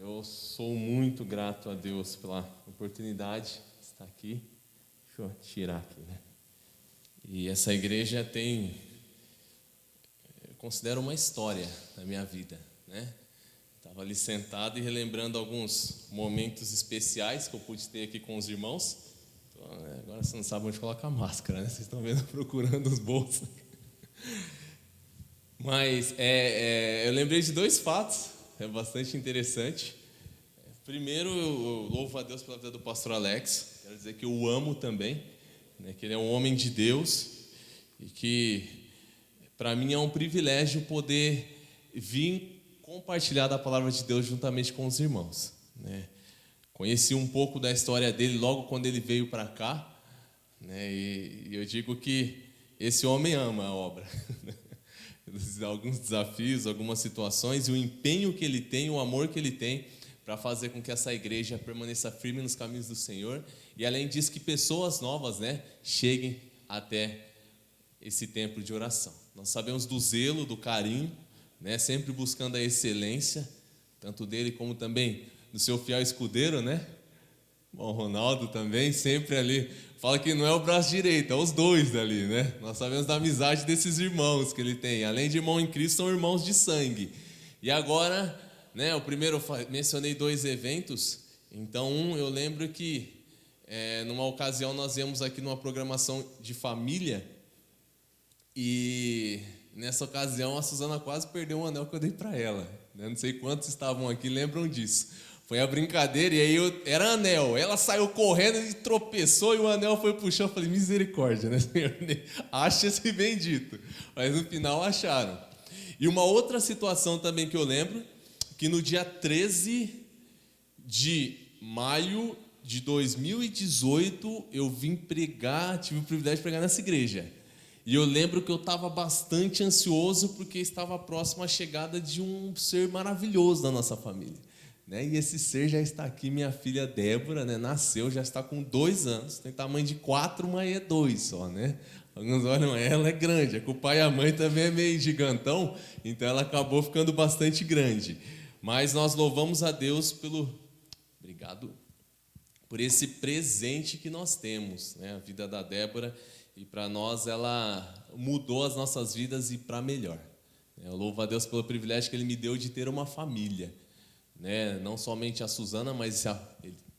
Eu sou muito grato a Deus pela oportunidade de estar aqui. Deixa eu tirar aqui, né? E essa igreja tem, eu considero uma história na minha vida, né? Estava ali sentado e relembrando alguns momentos especiais que eu pude ter aqui com os irmãos. Então, agora você não sabe onde colocar a máscara, né? Vocês estão vendo procurando os bolsos. Mas eu lembrei de dois fatos, é bastante interessante. Primeiro, eu louvo a Deus pela vida do pastor Alex. Quero dizer que eu o amo também, né, que ele é um homem de Deus e que, para mim, é um privilégio poder vir compartilhar da palavra de Deus juntamente com os irmãos, né. Conheci um pouco da história dele logo quando ele veio para cá, né, e eu digo que esse homem ama a obra. Alguns desafios, algumas situações, e o empenho que ele tem, o amor que ele tem para fazer com que essa igreja permaneça firme nos caminhos do Senhor, e além disso que pessoas novas, né, cheguem até esse templo de oração. Nós sabemos do zelo, do carinho, né, sempre buscando a excelência, tanto dele como também do seu fiel escudeiro, né? Bom, o Ronaldo também, sempre ali, fala que não é o braço direito, é os dois ali, né? Nós sabemos da amizade desses irmãos que ele tem. Além de irmão em Cristo, são irmãos de sangue. E agora, né, o primeiro, eu mencionei dois eventos. Então, eu lembro que, numa ocasião, nós íamos aqui numa programação de família. E nessa ocasião, a Suzana quase perdeu um anel que eu dei para ela. Não sei quantos estavam aqui, lembram disso. Foi a brincadeira, e aí era anel. Ela saiu correndo e tropeçou, e o anel foi pro chão. Eu falei, misericórdia, né, Senhor? Acha esse bendito. Mas no final acharam. E uma outra situação também que eu lembro, que no dia 13 de maio de 2018, eu vim pregar, tive o privilégio de pregar nessa igreja. E eu lembro que eu estava bastante ansioso, porque estava próximo à chegada de um ser maravilhoso da nossa família. Né? E esse ser já está aqui, minha filha Débora, né? Nasceu, já está com 2 anos, tem tamanho de 4, mas é 2 só, né? Alguns olham, ela é grande, é que o pai e a mãe também é meio gigantão, então ela acabou ficando bastante grande. Mas nós louvamos a Deus obrigado, por esse presente que nós temos, né? A vida da Débora, e para nós ela mudou as nossas vidas e para melhor. Eu louvo a Deus pelo privilégio que Ele me deu de ter uma família. Né? Não somente a Suzana, mas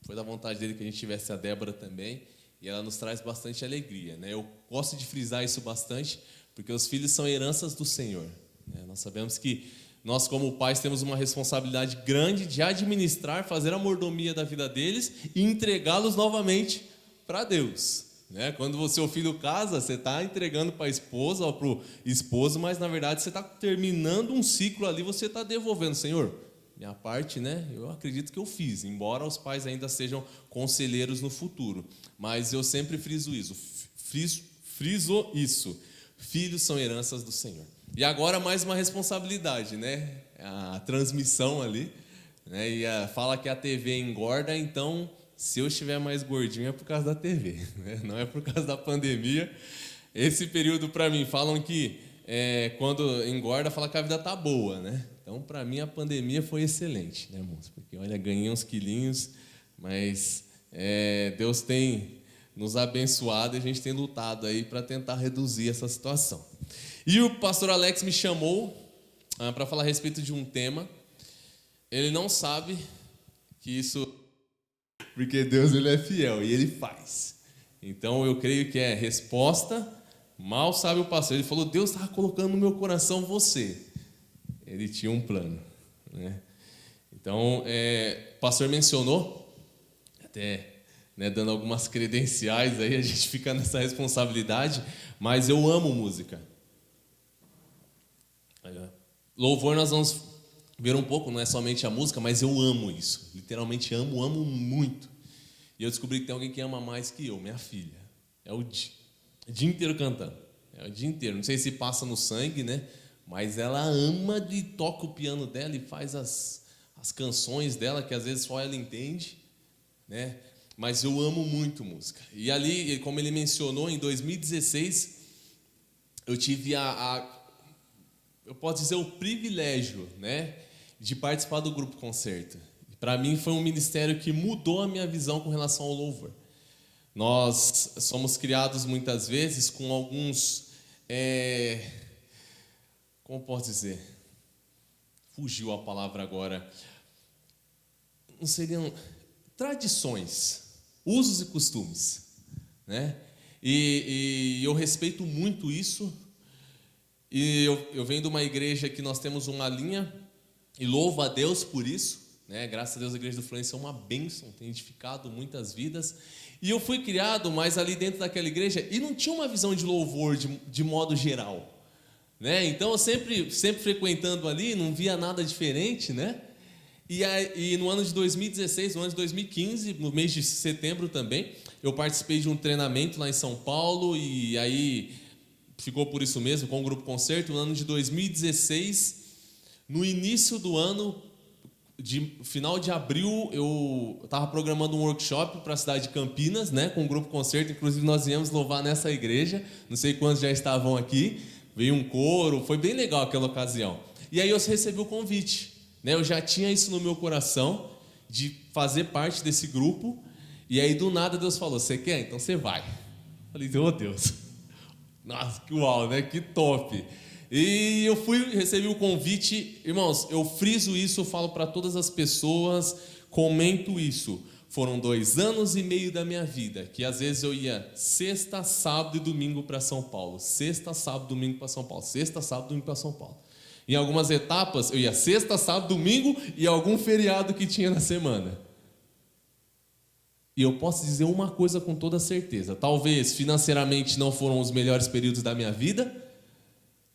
foi da vontade dele que a gente tivesse a Débora também, e ela nos traz bastante alegria, né? Eu gosto de frisar isso bastante, porque os filhos são heranças do Senhor, né? Nós sabemos que nós, como pais, temos uma responsabilidade grande de administrar, fazer a mordomia da vida deles e entregá-los novamente para Deus, né? Quando o seu filho casa, você está entregando para a esposa ou para o esposo, mas na verdade você está terminando um ciclo ali, você está devolvendo, Senhor, minha parte, né? Eu acredito que eu fiz, embora os pais ainda sejam conselheiros no futuro. Mas eu sempre friso isso. Friso isso. Filhos são heranças do Senhor. E agora mais uma responsabilidade, né? A transmissão ali, né? E fala que a TV engorda, então se eu estiver mais gordinho é por causa da TV, né? Não é por causa da pandemia. Esse período, para mim, falam que quando engorda, fala que a vida tá boa, né? Então, para mim, a pandemia foi excelente, né, moço? Porque, olha, ganhei uns quilinhos, mas Deus tem nos abençoado e a gente tem lutado aí para tentar reduzir essa situação. E o pastor Alex me chamou para falar a respeito de um tema. Ele não sabe que isso... Porque Deus, Ele é fiel e Ele faz. Então, eu creio que é resposta. Mal sabe o pastor. Ele falou, Deus estava colocando no meu coração você. Ele tinha um plano, né? Então, o pastor mencionou, até, né, dando algumas credenciais aí, a gente fica nessa responsabilidade, mas eu amo música. Louvor nós vamos ver um pouco, não é somente a música, mas eu amo isso. Literalmente amo muito. E eu descobri que tem alguém que ama mais que eu, minha filha. É o dia inteiro cantando. É o dia inteiro. Não sei se passa no sangue, né? Mas ela ama e toca o piano dela e faz as canções dela, que às vezes só ela entende, né? Mas eu amo muito música. E ali, como ele mencionou, em 2016, eu tive eu posso dizer, o privilégio, né, de participar do Grupo Concerto. para mim foi um ministério que mudou a minha visão com relação ao louvor. Nós somos criados muitas vezes com alguns, como posso dizer? Fugiu a palavra agora. Não seriam tradições, usos e costumes, né? E eu respeito muito isso. E eu venho de uma igreja que nós temos uma linha, e louvo a Deus por isso, né? Graças a Deus a igreja do Florença é uma bênção, tem edificado muitas vidas. E eu fui criado mais ali dentro daquela igreja e não tinha uma visão de louvor de modo geral, né? Então eu sempre frequentando ali, não via nada diferente, né? E no ano de 2016, no ano de 2015, no mês de setembro também, eu participei de um treinamento lá em São Paulo, e aí ficou por isso mesmo, com o Grupo Concerto. No ano de 2016, no início do ano, final de abril, eu estava programando um workshop para a cidade de Campinas, né, com o Grupo Concerto. Inclusive nós íamos louvar nessa igreja, não sei quantos já estavam aqui, veio um coro, foi bem legal aquela ocasião. E aí eu recebi o convite, né, eu já tinha isso no meu coração, de fazer parte desse grupo, e aí do nada Deus falou: você quer? Então você vai. Eu falei: oh Deus, nossa, que uau, né, que top. E eu recebi o convite. Irmãos, eu friso isso, eu falo para todas as pessoas, comento isso. Foram 2 anos e meio da minha vida, que às vezes eu ia sexta, sábado e domingo para São Paulo. Sexta, sábado, domingo para São Paulo. Sexta, sábado, domingo para São Paulo. Em algumas etapas, eu ia sexta, sábado, domingo e algum feriado que tinha na semana. E eu posso dizer uma coisa com toda certeza. Talvez financeiramente não foram os melhores períodos da minha vida,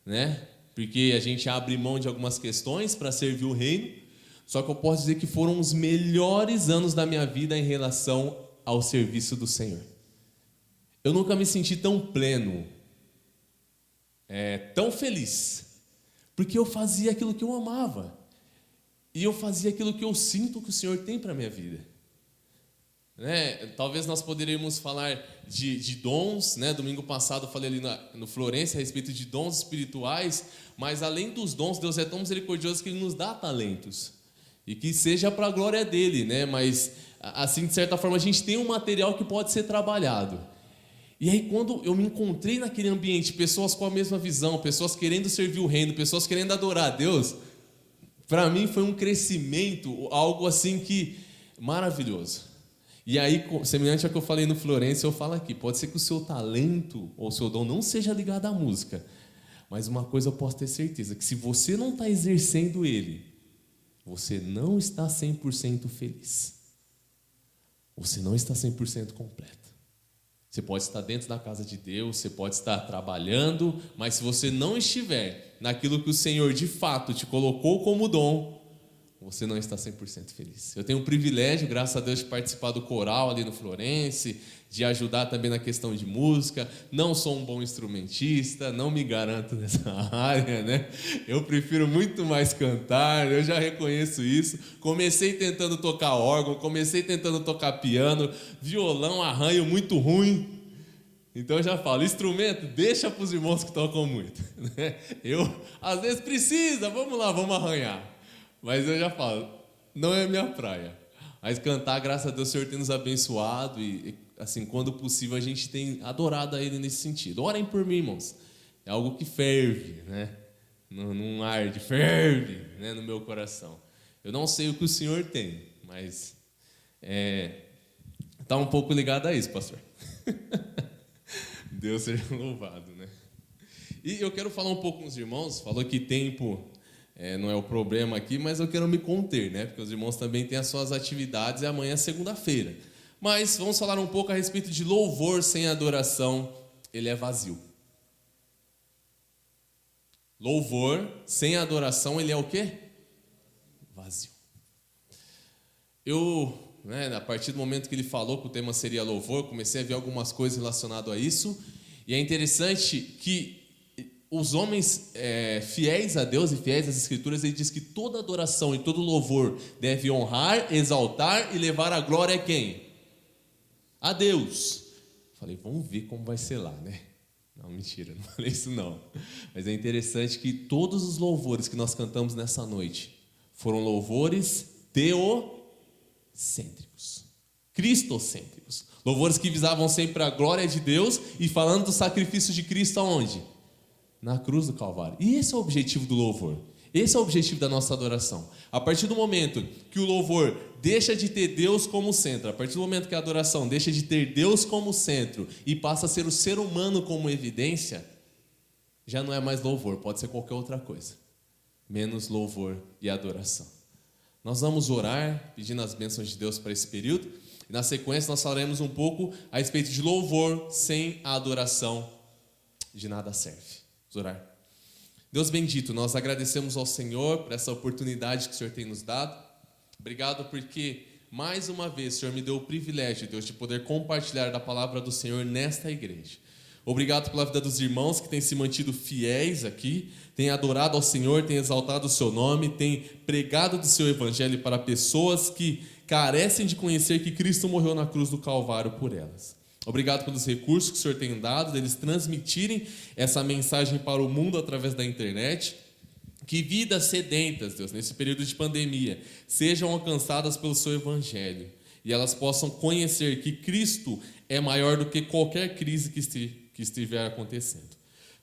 né? Porque a gente abre mão de algumas questões para servir o reino. Só que eu posso dizer que foram os melhores anos da minha vida em relação ao serviço do Senhor. Eu nunca me senti tão pleno, tão feliz, porque eu fazia aquilo que eu amava, e eu fazia aquilo que eu sinto que o Senhor tem para a minha vida, né? Talvez nós poderíamos falar de dons, né? Domingo passado eu falei ali no Florença a respeito de dons espirituais, mas além dos dons, Deus é tão misericordioso que Ele nos dá talentos, e que seja para a glória dEle, né? Mas assim, de certa forma, a gente tem um material que pode ser trabalhado. E aí quando eu me encontrei naquele ambiente, pessoas com a mesma visão, pessoas querendo servir o reino, pessoas querendo adorar a Deus, para mim foi um crescimento, algo assim que maravilhoso. E aí, semelhante ao que eu falei no Florença, eu falo aqui, pode ser que o seu talento ou o seu dom não seja ligado à música, mas uma coisa eu posso ter certeza, que se você não está exercendo ele, você não está 100% feliz. Você não está 100% completo. Você pode estar dentro da casa de Deus, você pode estar trabalhando, mas se você não estiver naquilo que o Senhor de fato te colocou como dom, você não está 100% feliz. Eu tenho o privilégio, graças a Deus, de participar do coral ali no Florença, de ajudar também na questão de música. Não sou um bom instrumentista, não me garanto nessa área, né? Eu prefiro muito mais cantar, eu já reconheço isso. Comecei tentando tocar órgão, comecei tentando tocar piano, violão, arranho muito ruim. Então eu já falo, instrumento, deixa para os irmãos que tocam muito, né? Eu, às vezes, precisa, vamos lá, vamos arranhar. Mas eu já falo, não é minha praia. Mas cantar, graças a Deus, o Senhor tem nos abençoado e assim, quando possível, a gente tem adorado a Ele nesse sentido. Orem por mim, irmãos. É algo que ferve, né? Num arde, ferve, né? No meu coração. Eu não sei o que o Senhor tem, mas está um pouco ligado a isso, pastor. Deus seja louvado, né? E eu quero falar um pouco com os irmãos. Falou que tempo não é o problema aqui, mas eu quero me conter, né? Porque os irmãos também têm as suas atividades e amanhã é segunda-feira. Mas vamos falar um pouco a respeito de louvor sem adoração, ele é vazio. Louvor sem adoração, ele é o quê? Vazio. A partir do momento que ele falou que o tema seria louvor, comecei a ver algumas coisas relacionadas a isso. E é interessante que os homens fiéis a Deus e fiéis às Escrituras, ele diz que toda adoração e todo louvor deve honrar, exaltar e levar a glória a quem? A Deus. Falei, vamos ver como vai ser lá, né? Não, mentira, não falei isso não. Mas é interessante que todos os louvores que nós cantamos nessa noite foram louvores cristocêntricos. Cristocêntricos. Louvores que visavam sempre a glória de Deus e falando do sacrifício de Cristo aonde? Na cruz do Calvário. E esse é o objetivo do louvor. Esse é o objetivo da nossa adoração. A partir do momento que o louvor deixa de ter Deus como centro, a partir do momento que a adoração deixa de ter Deus como centro e passa a ser o ser humano como evidência, já não é mais louvor, pode ser qualquer outra coisa, menos louvor e adoração. Nós vamos orar pedindo as bênçãos de Deus para esse período, e na sequência nós falaremos um pouco a respeito de louvor sem a adoração, de nada serve. Vamos orar. Deus bendito, nós agradecemos ao Senhor por essa oportunidade que o Senhor tem nos dado. Obrigado porque mais uma vez o Senhor me deu o privilégio, Deus, de poder compartilhar da palavra do Senhor nesta igreja. Obrigado pela vida dos irmãos que têm se mantido fiéis aqui, têm adorado ao Senhor, têm exaltado o seu nome, têm pregado do seu evangelho para pessoas que carecem de conhecer que Cristo morreu na cruz do Calvário por elas. Obrigado pelos recursos que o Senhor tem dado, deles transmitirem essa mensagem para o mundo através da internet. Que vidas sedentas, Deus, nesse período de pandemia, sejam alcançadas pelo seu evangelho e elas possam conhecer que Cristo é maior do que qualquer crise que estiver acontecendo.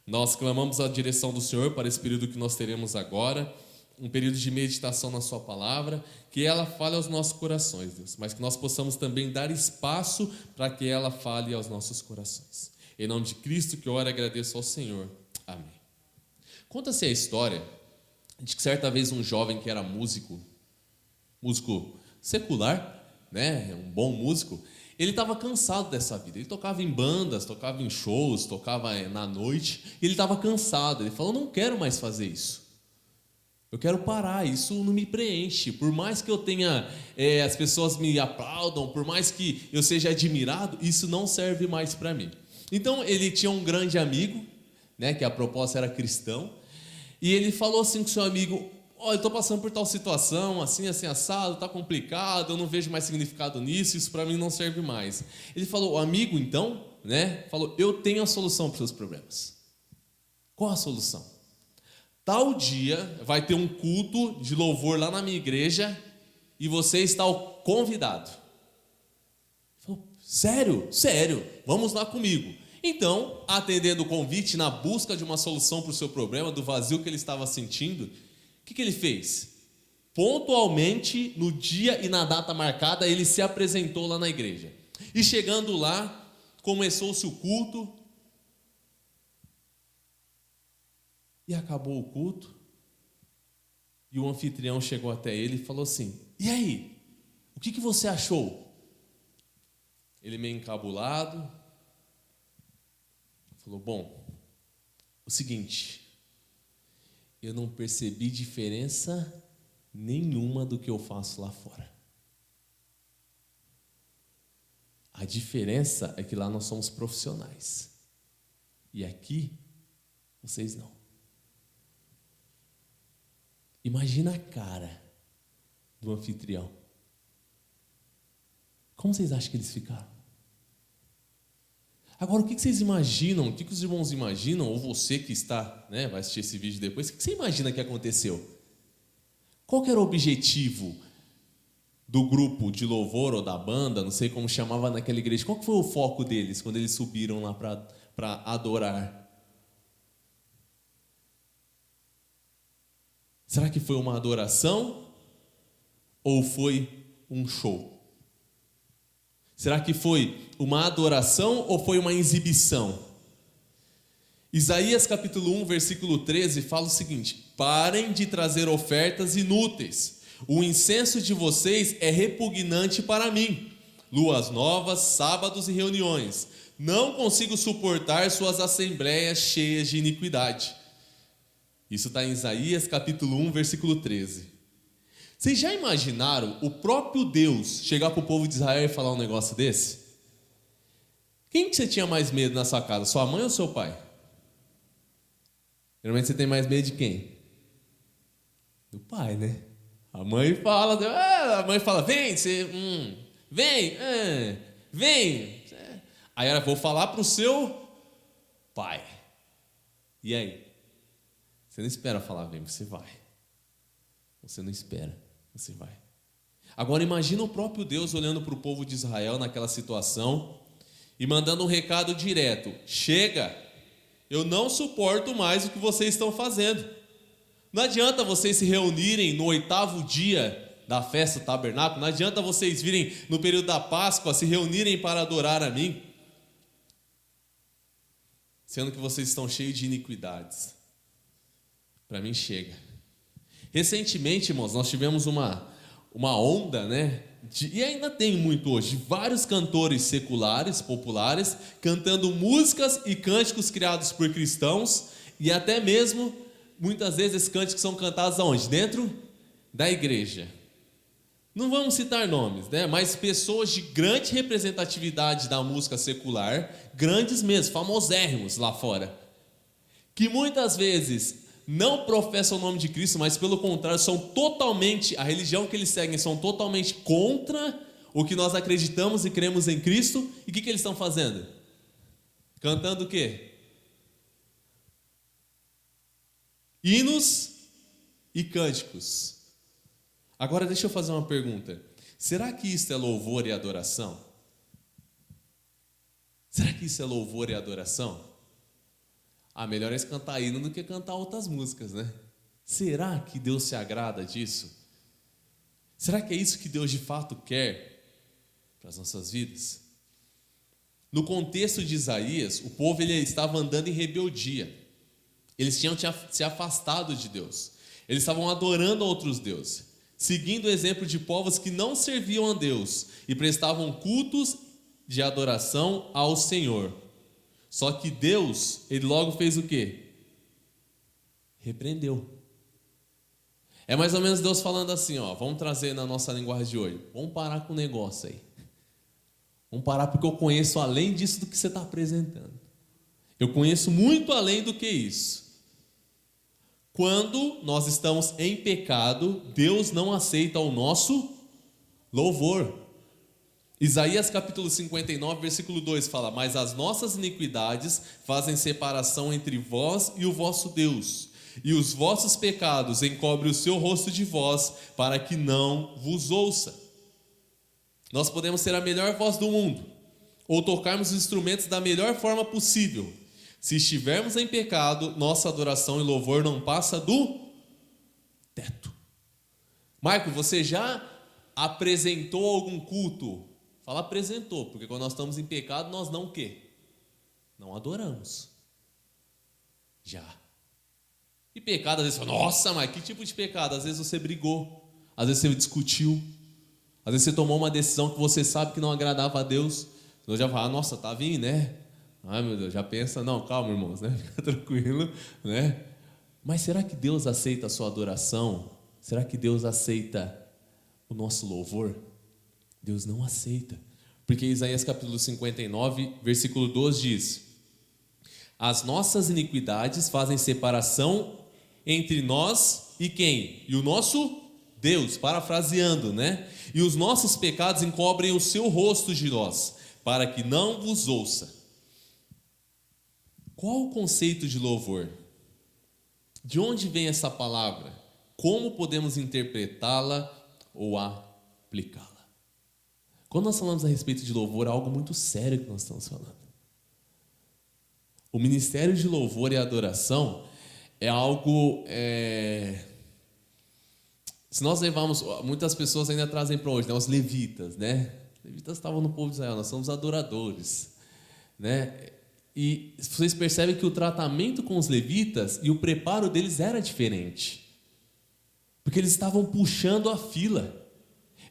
Nós clamamos a direção do Senhor para esse período que nós teremos agora, um período de meditação na sua palavra, que ela fale aos nossos corações, Deus, mas que nós possamos também dar espaço para que ela fale aos nossos corações. Em nome de Cristo que eu oro e agradeço ao Senhor. Amém. Conta-se a história de que certa vez um jovem que era músico secular, né, um bom músico, ele estava cansado dessa vida. Ele tocava em bandas, tocava em shows, tocava na noite, e ele estava cansado. Ele falou: não quero mais fazer isso. Eu quero parar, isso não me preenche. Por mais que eu tenha, as pessoas me aplaudam, por mais que eu seja admirado, isso não serve mais para mim. Então ele tinha um grande amigo, né, que a proposta era cristão, e ele falou assim com seu amigo: olha, eu estou passando por tal situação, assim, assado, está complicado, eu não vejo mais significado nisso, isso para mim não serve mais. Ele falou: o amigo então, né, falou: eu tenho a solução para os seus problemas. Qual a solução? Tal dia vai ter um culto de louvor lá na minha igreja e você está convidado. Ele falou: sério? Sério, vamos lá comigo. Então, atendendo o convite, na busca de uma solução para o seu problema, do vazio que ele estava sentindo, o que ele fez? Pontualmente, no dia e na data marcada, ele se apresentou lá na igreja. E chegando lá, começou-se o culto. E acabou o culto. E o anfitrião chegou até ele e falou assim: e aí? O que você achou? Ele meio encabulado falou: bom, o seguinte, eu não percebi diferença nenhuma do que eu faço lá fora. A diferença é que lá nós somos profissionais e aqui vocês não. Imagina a cara do anfitrião. Como vocês acham que eles ficaram? Agora, o que vocês imaginam? O que os irmãos imaginam? Ou você que está, né, vai assistir esse vídeo depois, o que você imagina que aconteceu? Qual que era o objetivo do grupo de louvor ou da banda, não sei como chamava naquela igreja? Qual que foi o foco deles quando eles subiram lá para adorar? Será que foi uma adoração ou foi um show? Será que foi uma adoração ou foi uma exibição? Isaías capítulo 1, versículo 13 fala o seguinte: parem de trazer ofertas inúteis. O incenso de vocês é repugnante para mim. Luas novas, sábados e reuniões. Não consigo suportar suas assembleias cheias de iniquidade. Isso está em Isaías capítulo 1, versículo 13. Vocês já imaginaram o próprio Deus chegar para o povo de Israel e falar um negócio desse? Quem que você tinha mais medo na sua casa, sua mãe ou seu pai? Geralmente você tem mais medo de quem? Do pai, né? A mãe fala, vem, vem. Aí ela, vou falar para o seu pai. E aí? Você não espera falar vem, você vai. Você não espera, você vai. Agora imagina o próprio Deus olhando para o povo de Israel naquela situação e mandando um recado direto: chega, eu não suporto mais o que vocês estão fazendo. Não adianta vocês se reunirem no 8º dia da festa do tabernáculo, não adianta vocês virem no período da Páscoa, se reunirem para adorar a mim, sendo que vocês estão cheios de iniquidades. Para mim chega. Recentemente, irmãos, nós tivemos uma onda, né? E ainda tem muito hoje, de vários cantores seculares, populares, cantando músicas e cânticos criados por cristãos, e até mesmo, muitas vezes, esses cânticos são cantados aonde? Dentro da igreja. Não vamos citar nomes, né? Mas pessoas de grande representatividade da música secular, grandes mesmo, famosérrimos lá fora, que muitas vezes não professam o nome de Cristo, mas pelo contrário, a religião que eles seguem são totalmente contra o que nós acreditamos e cremos em Cristo. E o que eles estão fazendo? Cantando o quê? Hinos e cânticos. Agora deixa eu fazer uma pergunta. Será que isso é louvor e adoração? Será que isso é louvor e adoração? Melhor é cantar hino do que cantar outras músicas, né? Será que Deus se agrada disso? Será que é isso que Deus de fato quer para as nossas vidas? No contexto de Isaías, o povo ele estava andando em rebeldia. Eles tinham se afastado de Deus. Eles estavam adorando a outros deuses, seguindo o exemplo de povos que não serviam a Deus e prestavam cultos de adoração ao Senhor. Só que Deus, ele logo fez o quê? Repreendeu. É mais ou menos Deus falando assim, vamos trazer na nossa linguagem de hoje. Vamos parar com o negócio aí. Vamos parar porque eu conheço além disso do que você está apresentando. Eu conheço muito além do que isso. Quando nós estamos em pecado, Deus não aceita o nosso louvor. Isaías capítulo 59, versículo 2 fala: mas as nossas iniquidades fazem separação entre vós e o vosso Deus, e os vossos pecados encobrem o seu rosto de vós, para que não vos ouça. Nós podemos ser a melhor voz do mundo, ou tocarmos os instrumentos da melhor forma possível. Se estivermos em pecado, nossa adoração e louvor não passa do teto. Marco, você já apresentou algum culto? Fala apresentou, porque quando nós estamos em pecado, nós não o quê? Não adoramos. Já. E pecado, às vezes, você fala, nossa, mas que tipo de pecado? Às vezes você brigou, às vezes você discutiu, às vezes você tomou uma decisão que você sabe que não agradava a Deus. Senão já fala, nossa, tá vindo, né? Ai, meu Deus, já pensa, não, calma, irmãos, né? Fica tranquilo, né? Mas será que Deus aceita a sua adoração? Será que Deus aceita o nosso louvor? Deus não aceita, porque Isaías capítulo 59, versículo 12 diz: as nossas iniquidades fazem separação entre nós e quem? E o nosso Deus, parafraseando, né? E os nossos pecados encobrem o seu rosto de nós, para que não vos ouça. Qual o conceito de louvor? De onde vem essa palavra? Como podemos interpretá-la ou aplicá-la? Quando nós falamos a respeito de louvor, é algo muito sério que nós estamos falando. O ministério de louvor e adoração é algo... Se nós levarmos... Muitas pessoas ainda trazem para hoje, né? Os levitas, né? Os levitas estavam no povo de Israel, nós somos adoradores, né? E vocês percebem que o tratamento com os levitas e o preparo deles era diferente. Porque eles estavam puxando a fila.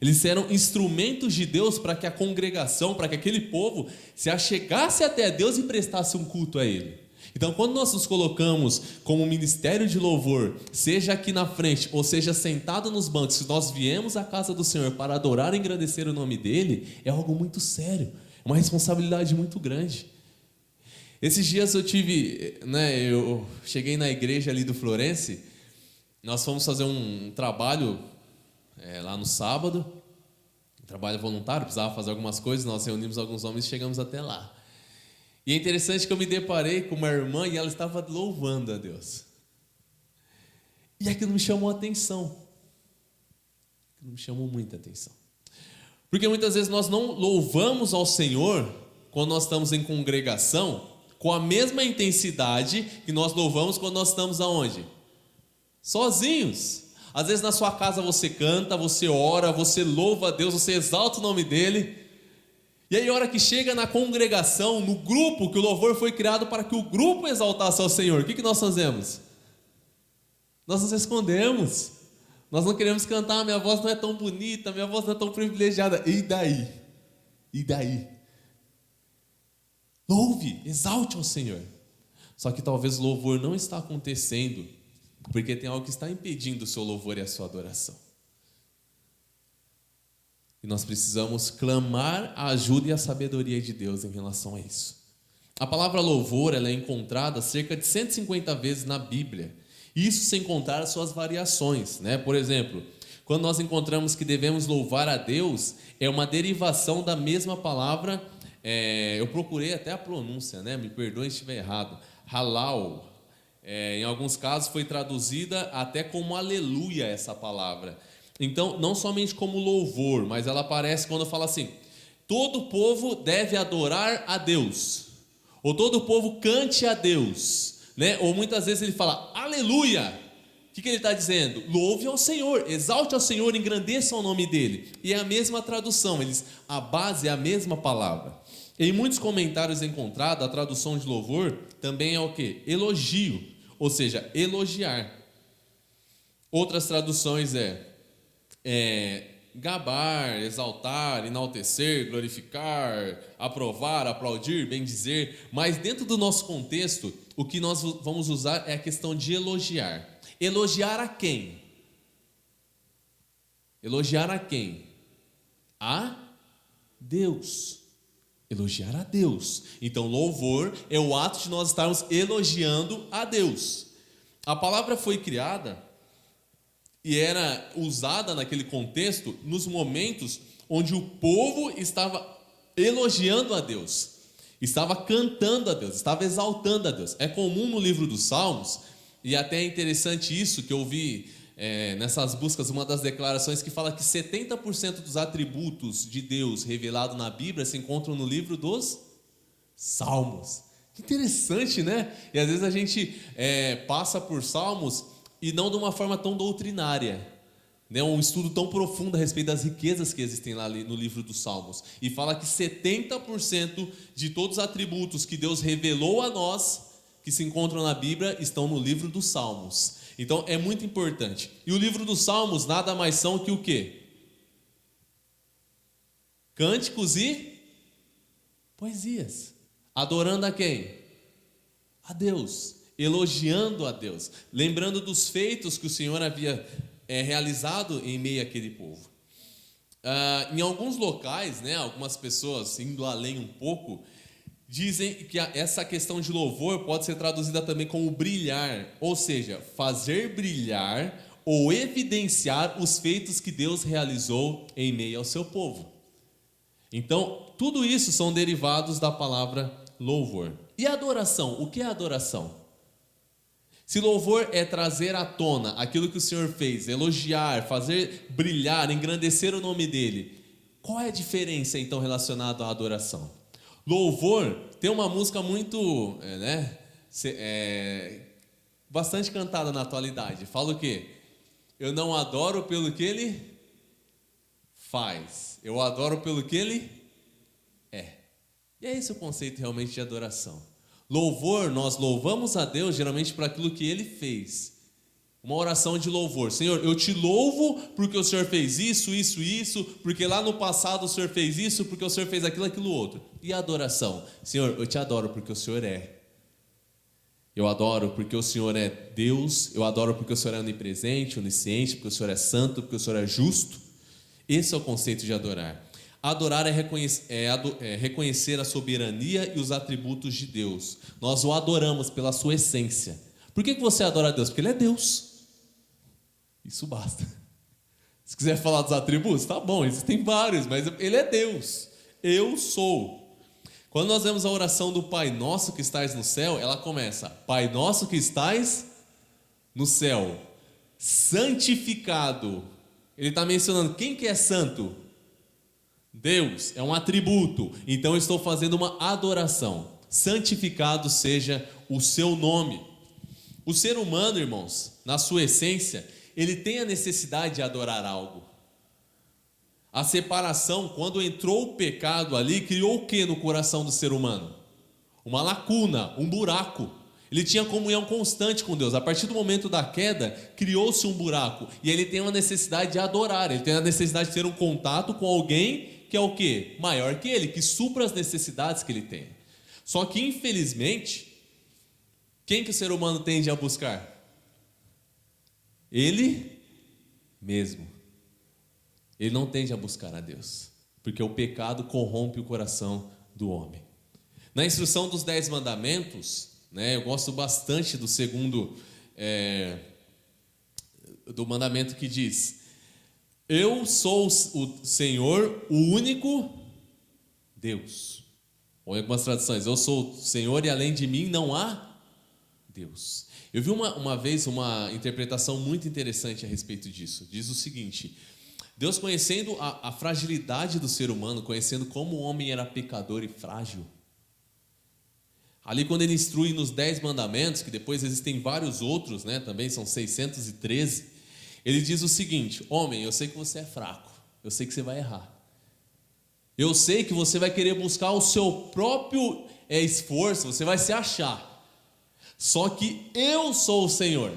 Eles eram instrumentos de Deus para que a congregação, para que aquele povo se achegasse até Deus e prestasse um culto a Ele. Então, quando nós nos colocamos como ministério de louvor, seja aqui na frente ou seja sentado nos bancos, se nós viemos à casa do Senhor para adorar e engrandecer o nome dEle, é algo muito sério, é uma responsabilidade muito grande. Esses dias eu cheguei na igreja ali do Florense, nós fomos fazer um trabalho lá no sábado, trabalho voluntário, precisava fazer algumas coisas, nós reunimos alguns homens e chegamos até lá. E é interessante que eu me deparei com uma irmã e ela estava louvando a Deus. E aquilo me chamou a atenção. me chamou muita atenção. Porque muitas vezes nós não louvamos ao Senhor quando nós estamos em congregação com a mesma intensidade que nós louvamos quando nós estamos aonde? Sozinhos. Às vezes na sua casa você canta, você ora, você louva a Deus, você exalta o nome dele. E aí a hora que chega na congregação, no grupo, que o louvor foi criado para que o grupo exaltasse ao Senhor, o que nós fazemos? Nós nos escondemos. Nós não queremos cantar, minha voz não é tão bonita, minha voz não é tão privilegiada. E daí? E daí? Louve, exalte ao Senhor. Só que talvez o louvor não está acontecendo, porque tem algo que está impedindo o seu louvor e a sua adoração. E nós precisamos clamar a ajuda e a sabedoria de Deus em relação a isso. A palavra louvor ela é encontrada cerca de 150 vezes na Bíblia. Isso sem contar as suas variações, né? Por exemplo, quando nós encontramos que devemos louvar a Deus, é uma derivação da mesma palavra. Eu procurei até a pronúncia, né? Me perdoe se estiver errado. Halal. Em alguns casos foi traduzida até como aleluia essa palavra. Então, não somente como louvor, mas ela aparece quando fala assim: todo povo deve adorar a Deus, ou todo povo cante a Deus, né? Ou muitas vezes ele fala aleluia. O que ele está dizendo? Louve ao Senhor, exalte ao Senhor, engrandeça o nome dele. E é a mesma tradução, a base é a mesma palavra. Em muitos comentários encontrados, a tradução de louvor também é o quê? Elogio, ou seja, elogiar. Outras traduções gabar, exaltar, enaltecer, glorificar, aprovar, aplaudir, bendizer. Mas dentro do nosso contexto, o que nós vamos usar é a questão de elogiar. Elogiar a quem? Elogiar a quem? A Deus. Elogiar a Deus. Então, louvor é o ato de nós estarmos elogiando a Deus. A palavra foi criada e era usada naquele contexto nos momentos onde o povo estava elogiando a Deus, estava cantando a Deus, estava exaltando a Deus. É comum no livro dos Salmos, e até é interessante isso que eu vi nessas buscas, uma das declarações que fala que 70% dos atributos de Deus revelados na Bíblia se encontram no livro dos Salmos. Que interessante, né? E às vezes a gente passa por Salmos e não de uma forma tão doutrinária, né? Um estudo tão profundo a respeito das riquezas que existem lá no livro dos Salmos. E fala que 70% de todos os atributos que Deus revelou a nós, que se encontram na Bíblia, estão no livro dos Salmos. Então é muito importante. E o livro dos Salmos nada mais são que o quê? Cânticos e poesias. Adorando a quem? A Deus. Elogiando a Deus. Lembrando dos feitos que o Senhor havia realizado em meio àquele povo. Em alguns locais, né, algumas pessoas indo além um pouco, dizem que essa questão de louvor pode ser traduzida também como brilhar, ou seja, fazer brilhar ou evidenciar os feitos que Deus realizou em meio ao seu povo. Então, tudo isso são derivados da palavra louvor. E adoração? O que é adoração? Se louvor é trazer à tona aquilo que o Senhor fez, elogiar, fazer brilhar, engrandecer o nome dele, qual é a diferença então relacionada à adoração? Louvor tem uma música muito, bastante cantada na atualidade. Fala o quê? Eu não adoro pelo que ele faz, eu adoro pelo que ele é. E é esse o conceito realmente de adoração. Louvor, nós louvamos a Deus geralmente por aquilo que ele fez. Uma oração de louvor. Senhor, eu te louvo porque o Senhor fez isso, isso, isso, porque lá no passado o Senhor fez isso, porque o Senhor fez aquilo, aquilo outro. E a adoração? Senhor, eu te adoro porque o Senhor é. Eu adoro porque o Senhor é Deus, eu adoro porque o Senhor é onipresente, onisciente, porque o Senhor é santo, porque o Senhor é justo. Esse é o conceito de adorar. Adorar é reconhecer a soberania e os atributos de Deus. Nós o adoramos pela sua essência. Por que você adora a Deus? Porque ele é Deus. Isso basta. Se quiser falar dos atributos, tá bom, existem vários, mas ele é Deus. Eu sou. Quando nós vemos a oração do Pai Nosso que estás no céu, ela começa: Pai Nosso que estás no céu, santificado Ele está mencionando quem que é santo? Deus, é um atributo. Então eu estou fazendo uma adoração. Santificado seja o seu nome. O ser humano, irmãos, na sua essência, ele tem a necessidade de adorar algo. A separação, quando entrou o pecado ali, criou o que no coração do ser humano? Uma lacuna, um buraco. Ele tinha comunhão constante com Deus. A partir do momento da queda, criou-se um buraco. E ele tem uma necessidade de adorar. Ele tem a necessidade de ter um contato com alguém que é o quê? Maior que ele, que supra as necessidades que ele tem. Só que, infelizmente, quem que o ser humano tende a buscar? Ele mesmo. Ele não tende a buscar a Deus, porque o pecado corrompe o coração do homem. Na instrução dos 10 mandamentos, eu gosto bastante do segundo, do mandamento que diz: eu sou o Senhor, o único Deus. Ou em algumas traduções, eu sou o Senhor e além de mim não há Deus. Eu vi uma vez uma interpretação muito interessante a respeito disso. Diz o seguinte: Deus, conhecendo a fragilidade do ser humano, conhecendo como o homem era pecador e frágil, ali quando ele instrui nos 10 mandamentos, que depois existem vários outros, também são 613, ele diz o seguinte: homem, eu sei que você é fraco, eu sei que você vai errar, eu sei que você vai querer buscar o seu próprio esforço, você vai se achar, só que eu sou o Senhor,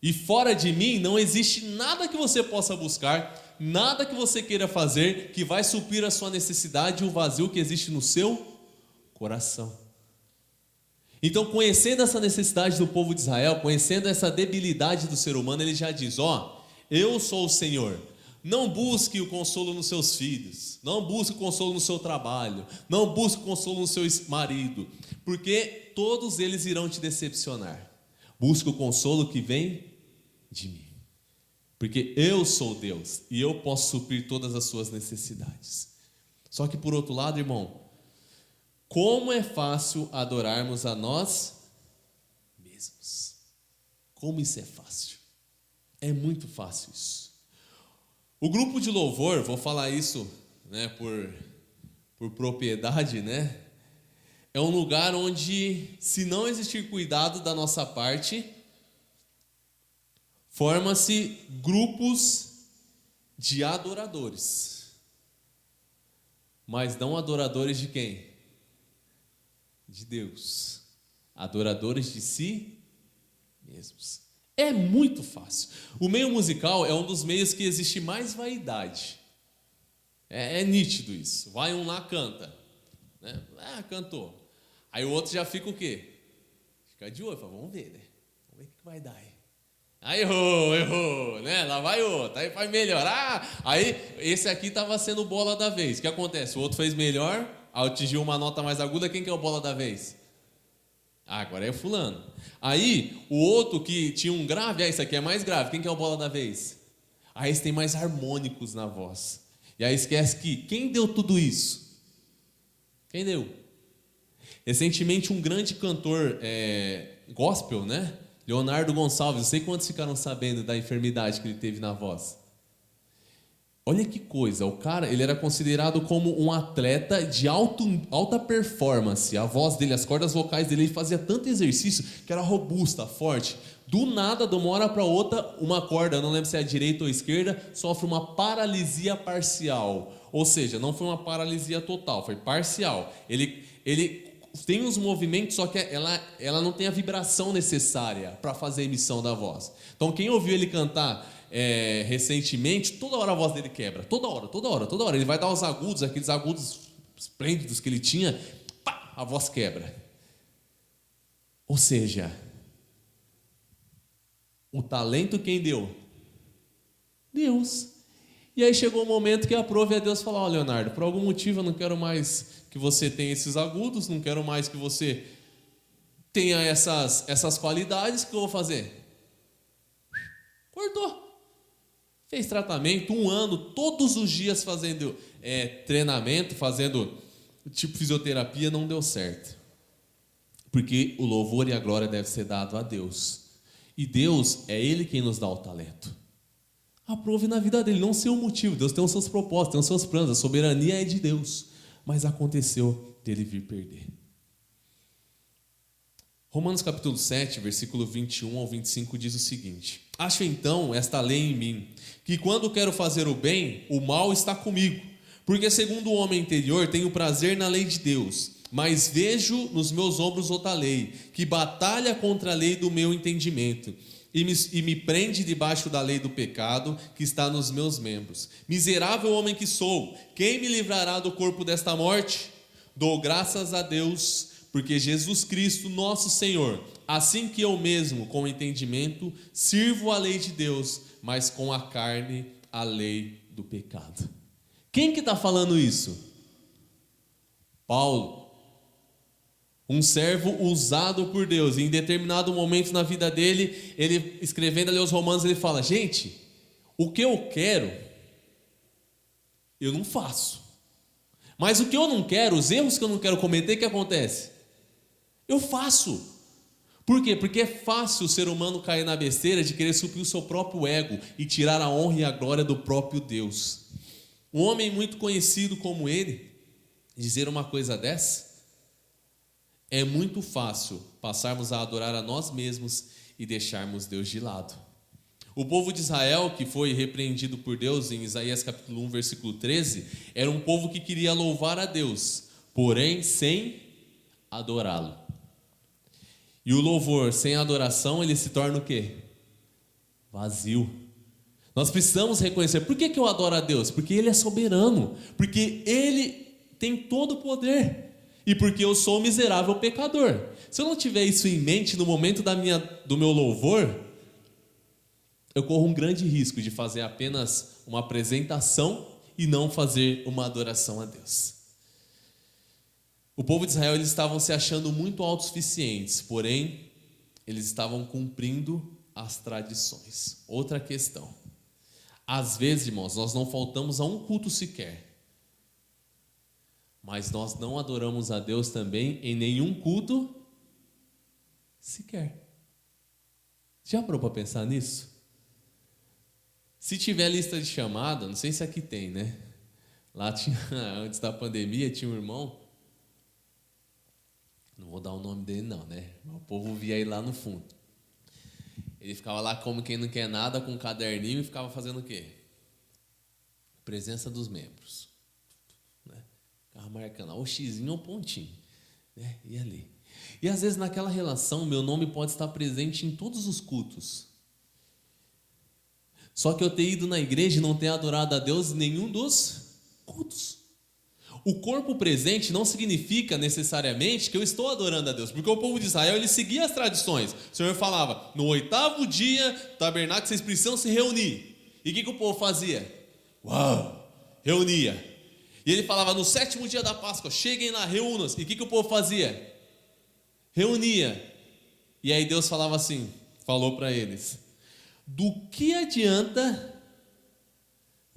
e fora de mim não existe nada que você possa buscar, nada que você queira fazer que vai suprir a sua necessidade e o vazio que existe no seu coração. Então, conhecendo essa necessidade do povo de Israel, conhecendo essa debilidade do ser humano, ele já diz: eu sou o Senhor. Não busque o consolo nos seus filhos, não busque o consolo no seu trabalho, não busque o consolo no seu marido, porque todos eles irão te decepcionar. Busque o consolo que vem de mim, porque eu sou Deus e eu posso suprir todas as suas necessidades. Só que por outro lado, irmão, como é fácil adorarmos a nós mesmos. Como isso é fácil. É muito fácil isso. O grupo de louvor, vou falar isso por propriedade, é um lugar onde, se não existir cuidado da nossa parte, forma-se grupos de adoradores. Mas não adoradores de quem? De Deus. Adoradores de si mesmos. É muito fácil. O meio musical é um dos meios que existe mais vaidade. É nítido isso. Vai um lá, canta. Cantou. Aí o outro já fica o quê? Fica de olho, fala, vamos ver, Vamos ver o que vai dar aí. Aí errou, Lá vai outro, aí vai melhorar. Aí esse aqui estava sendo bola da vez. O que acontece? O outro fez melhor, atingiu uma nota mais aguda, quem que é o bola da vez? Agora é fulano. Aí o outro que tinha um grave, isso aqui é mais grave, quem que é o bola da vez? Aí esse tem mais harmônicos na voz. E aí esquece que quem deu tudo isso? Quem deu? Recentemente um grande cantor gospel, Leonardo Gonçalves, não sei quantos ficaram sabendo da enfermidade que ele teve na voz. Olha que coisa, o cara, ele era considerado como um atleta de alta performance. A voz dele, as cordas vocais dele, ele fazia tanto exercício que era robusta, forte. Do nada, de uma hora para outra, uma corda, não lembro se é a direita ou a esquerda, sofre uma paralisia parcial. Ou seja, não foi uma paralisia total, foi parcial. Ele tem os movimentos, só que ela não tem a vibração necessária para fazer a emissão da voz. Então, quem ouviu ele cantar recentemente, toda hora a voz dele quebra, toda hora, ele vai dar os agudos, aqueles agudos esplêndidos que ele tinha, pá, a voz quebra. Ou seja, o talento quem deu? Deus. E aí chegou o momento que aprove a Deus falar: Leonardo, por algum motivo eu não quero mais que você tenha esses agudos, não quero mais que você tenha essas qualidades, o que eu vou fazer? Cortou. Fez tratamento, 1 ano, todos os dias fazendo treinamento, fazendo tipo fisioterapia, não deu certo. Porque o louvor e a glória deve ser dado a Deus. E Deus é Ele quem nos dá o talento. aprove na vida dele, não sei o motivo. Deus tem os seus propósitos, tem os seus planos, a soberania é de Deus. Mas aconteceu dele vir perder. Romanos capítulo 7, versículo 21 ao 25 diz o seguinte: acho então esta lei em mim, que quando quero fazer o bem, o mal está comigo. Porque segundo o homem interior tenho prazer na lei de Deus, mas vejo nos meus ombros outra lei, que batalha contra a lei do meu entendimento, e me prende debaixo da lei do pecado que está nos meus membros. Miserável homem que sou, quem me livrará do corpo desta morte? Dou graças a Deus, porque Jesus Cristo, nosso Senhor, assim que eu mesmo, com entendimento, sirvo a lei de Deus, mas com a carne, a lei do pecado. Quem que está falando isso? Paulo. Um servo usado por Deus. Em determinado momento na vida dele, ele escrevendo ali aos Romanos, ele fala: gente, o que eu quero, eu não faço. Mas o que eu não quero, os erros que eu não quero cometer, o que acontece? Eu faço. Por quê? Porque é fácil o ser humano cair na besteira de querer suprir o seu próprio ego e tirar a honra e a glória do próprio Deus. Um homem muito conhecido como ele, dizer uma coisa dessa, é muito fácil passarmos a adorar a nós mesmos e deixarmos Deus de lado. O povo de Israel, que foi repreendido por Deus em Isaías capítulo 1, versículo 13, era um povo que queria louvar a Deus, porém sem adorá-lo. E o louvor sem adoração, ele se torna o quê? Vazio. Nós precisamos reconhecer, por que eu adoro a Deus? Porque Ele é soberano, porque Ele tem todo o poder. E porque eu sou um miserável pecador. Se eu não tiver isso em mente no momento do meu louvor, eu corro um grande risco de fazer apenas uma apresentação e não fazer uma adoração a Deus. O povo de Israel, eles estavam se achando muito autossuficientes, porém, eles estavam cumprindo as tradições. Outra questão. Às vezes, irmãos, nós não faltamos a um culto sequer. Mas nós não adoramos a Deus também em nenhum culto sequer. Já parou para pensar nisso? Se tiver lista de chamada, não sei se aqui tem, né? Lá tinha, antes da pandemia, tinha um irmão, não vou dar o nome dele não, né? O povo via ele lá no fundo. Ele ficava lá como quem não quer nada, com um caderninho, e ficava fazendo o quê? Presença dos membros. Ficava marcando o xizinho ou o pontinho, né? E ali. E às vezes naquela relação, meu nome pode estar presente em todos os cultos. Só que eu ter ido na igreja e não ter adorado a Deus em nenhum dos cultos. O corpo presente não significa necessariamente que eu estou adorando a Deus, porque o povo de Israel, ele seguia as tradições. O Senhor falava: no 8º dia, tabernáculo, vocês precisam se reunir. E o que o povo fazia? Reunia. E ele falava: no 7º dia da Páscoa, cheguem lá, reúnam-se. E o que o povo fazia? Reunia. E aí Deus falava assim, falou para eles: do que adianta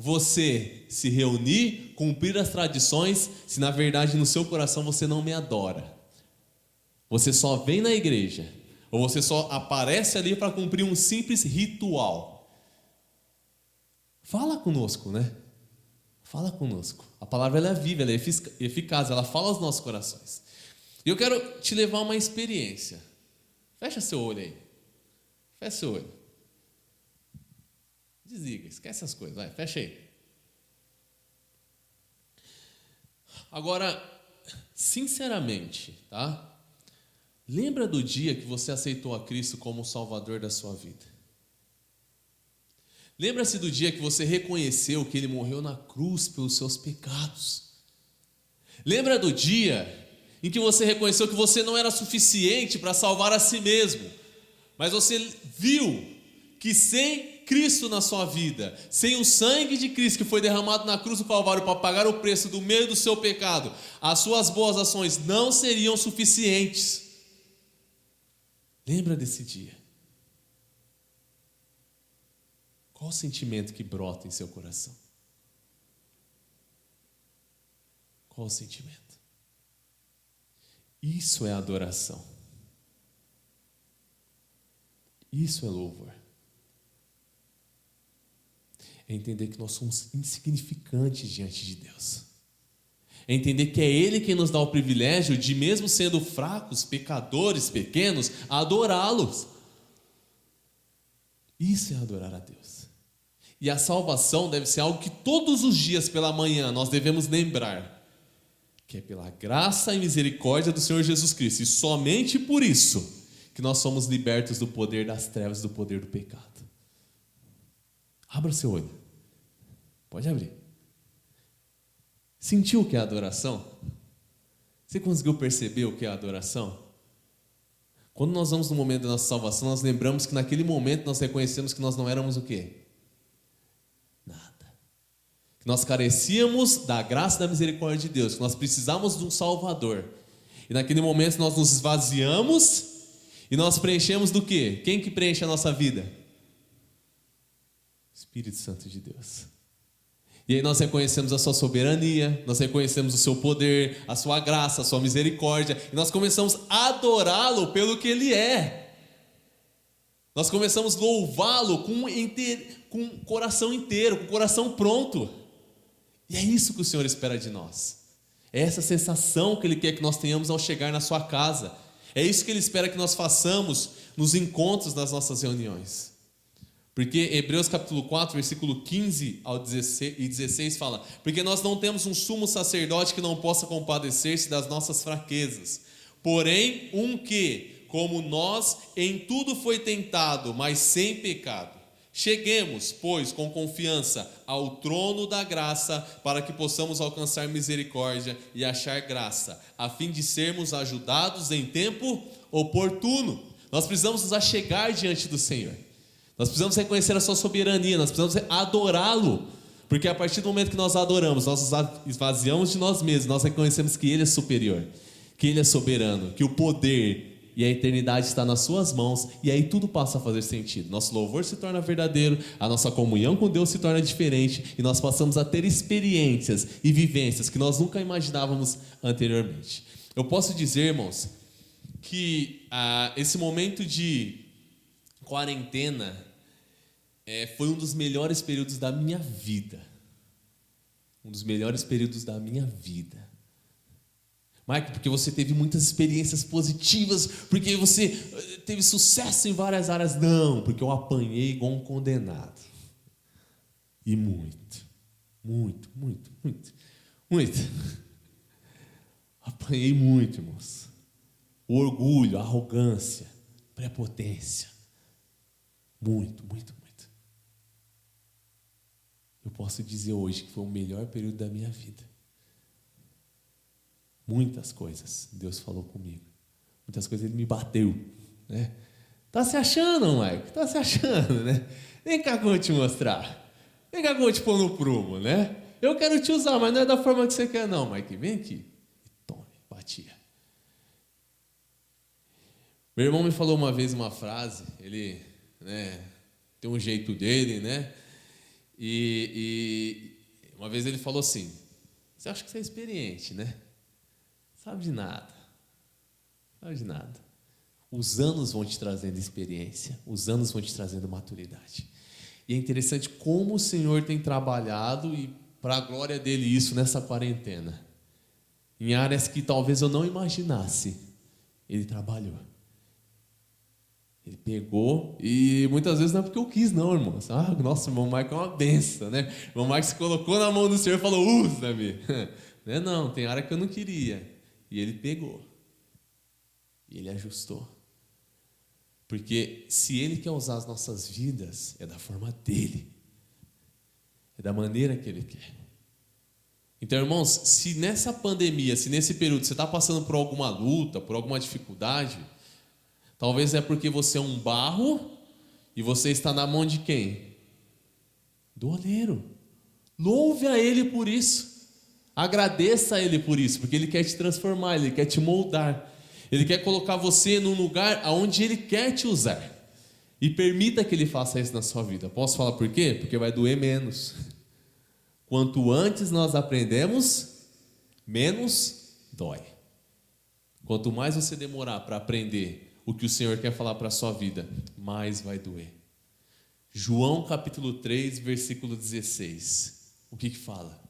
você se reunir, cumprir as tradições, se na verdade no seu coração você não me adora? Você só vem na igreja, ou você só aparece ali para cumprir um simples ritual? Fala conosco, né? Fala conosco. A palavra, ela é viva, ela é eficaz, ela fala aos nossos corações. E eu quero te levar a uma experiência. Fecha seu olho aí. Fecha seu olho. Desliga, esquece as coisas, vai, fecha aí. Agora, sinceramente, tá? Lembra do dia que você aceitou a Cristo como o Salvador da sua vida? Lembra-se do dia que você reconheceu que Ele morreu na cruz pelos seus pecados? Lembra do dia em que você reconheceu que você não era suficiente para salvar a si mesmo, mas você viu que sem Cristo na sua vida, sem o sangue de Cristo que foi derramado na cruz do Calvário para pagar o preço do meu e do seu pecado, as suas boas ações não seriam suficientes. Lembra desse dia? Qual o sentimento que brota em seu coração? Qual o sentimento? Isso é adoração. Isso é louvor. é entender que nós somos insignificantes diante de Deus. É entender que é Ele quem nos dá o privilégio de, mesmo sendo fracos, pecadores, pequenos, adorá-los. Isso é adorar a Deus. E a salvação deve ser algo que todos os dias pela manhã nós devemos lembrar, que é pela graça e misericórdia do Senhor Jesus Cristo, e somente por isso que nós somos libertos do poder das trevas, do poder do pecado. Abra seu olho. Pode abrir. Sentiu o que é adoração? Você conseguiu perceber o que é adoração? Quando nós vamos no momento da nossa salvação, nós lembramos que naquele momento nós reconhecemos que nós não éramos o quê? Nada. Que nós carecíamos da graça e da misericórdia de Deus, que nós precisávamos de um Salvador. E naquele momento nós nos esvaziamos e nós preenchemos do quê? Quem que preenche a nossa vida? Espírito Santo de Deus. E aí nós reconhecemos a sua soberania, nós reconhecemos o seu poder, a sua graça, a sua misericórdia, e nós começamos a adorá-lo pelo que ele é. Nós começamos a louvá-lo com o coração inteiro, com o coração pronto. E é isso que o Senhor espera de nós. É essa sensação que Ele quer que nós tenhamos ao chegar na sua casa. É isso que Ele espera que nós façamos nos encontros das nossas reuniões. Porque Hebreus capítulo 4, versículo 15 ao 16 fala: porque nós não temos um sumo sacerdote que não possa compadecer-se das nossas fraquezas, porém um que, como nós, em tudo foi tentado, mas sem pecado. Cheguemos, pois, com confiança ao trono da graça, para que possamos alcançar misericórdia e achar graça, a fim de sermos ajudados em tempo oportuno. Nós precisamos nos achegar diante do Senhor. Nós precisamos reconhecer a sua soberania, nós precisamos adorá-lo, porque a partir do momento que nós adoramos, nós nos esvaziamos de nós mesmos, nós reconhecemos que Ele é superior, que Ele é soberano, que o poder e a eternidade está nas suas mãos, e aí tudo passa a fazer sentido. Nosso louvor se torna verdadeiro, a nossa comunhão com Deus se torna diferente, e nós passamos a ter experiências e vivências que nós nunca imaginávamos anteriormente. Eu posso dizer, irmãos, que esse momento de quarentena foi um dos melhores períodos da minha vida. Um dos melhores períodos da minha vida. Mike, porque você teve muitas experiências positivas, porque você teve sucesso em várias áreas. Não, porque eu apanhei igual um condenado. E muito. Apanhei muito, irmãos. O orgulho, a arrogância, prepotência. Muito. Eu posso dizer hoje que foi o melhor período da minha vida. Muitas coisas Deus falou comigo. Muitas coisas Ele me bateu, né? Tá se achando, Mike? Tá se achando, né? Vem cá que eu vou te mostrar. Vem cá que eu vou te pôr no prumo, né? Eu quero te usar, mas não é da forma que você quer não, Mike. Vem aqui. E tome, batia. Meu irmão me falou uma vez uma frase, ele, tem um jeito dele, né? E uma vez ele falou assim: você acha que você é experiente, né? Sabe de nada. Os anos vão te trazendo experiência, os anos vão te trazendo maturidade. E é interessante como o Senhor tem trabalhado, e para a glória dele, isso nessa quarentena. Em áreas que talvez eu não imaginasse, Ele trabalhou. Ele pegou, e muitas vezes não é porque eu quis não, irmãos. Nossa, o irmão Marco é uma benção, né? O irmão Marco se colocou na mão do Senhor e falou: usa-me. Não, tem área que eu não queria. E Ele pegou. E Ele ajustou. Porque se Ele quer usar as nossas vidas, é da forma dEle. É da maneira que Ele quer. Então, irmãos, se nessa pandemia, se nesse período você está passando por alguma luta, por alguma dificuldade, talvez é porque você é um barro e você está na mão de quem? Do oleiro. Louve a Ele por isso. Agradeça a Ele por isso, porque Ele quer te transformar, Ele quer te moldar. Ele quer colocar você num lugar onde Ele quer te usar. E permita que Ele faça isso na sua vida. Posso falar por quê? Porque vai doer menos. Quanto antes nós aprendemos, menos dói. Quanto mais você demorar para aprender o que o Senhor quer falar para a sua vida, mais vai doer. João capítulo 3, versículo 16. O que fala?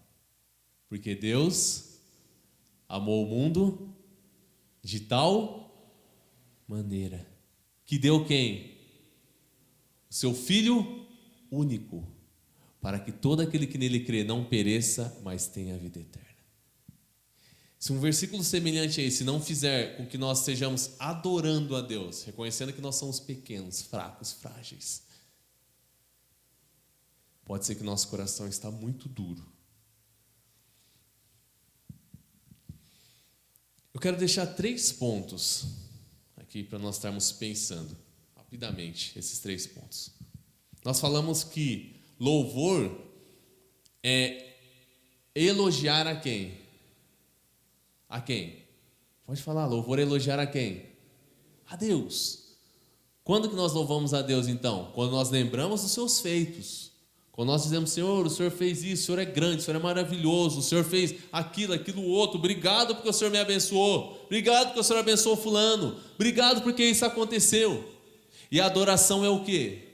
Porque Deus amou o mundo de tal maneira que deu quem? O seu Filho único, para que todo aquele que nele crê não pereça, mas tenha a vida eterna. Se um versículo semelhante a esse não fizer com que nós estejamos adorando a Deus, reconhecendo que nós somos pequenos, fracos, frágeis, pode ser que nosso coração está muito duro. Eu quero deixar 3 pontos aqui para nós estarmos pensando rapidamente esses 3 pontos. Nós falamos que louvor é elogiar a quem? A quem? Pode falar, louvor é elogiar a quem? A Deus. Quando que nós louvamos a Deus então? Quando nós lembramos dos seus feitos. Quando nós dizemos, Senhor, o Senhor fez isso, o Senhor é grande, o Senhor é maravilhoso, o Senhor fez aquilo outro, obrigado porque o Senhor me abençoou, obrigado porque o Senhor abençoou fulano, obrigado porque isso aconteceu. E a adoração é o quê?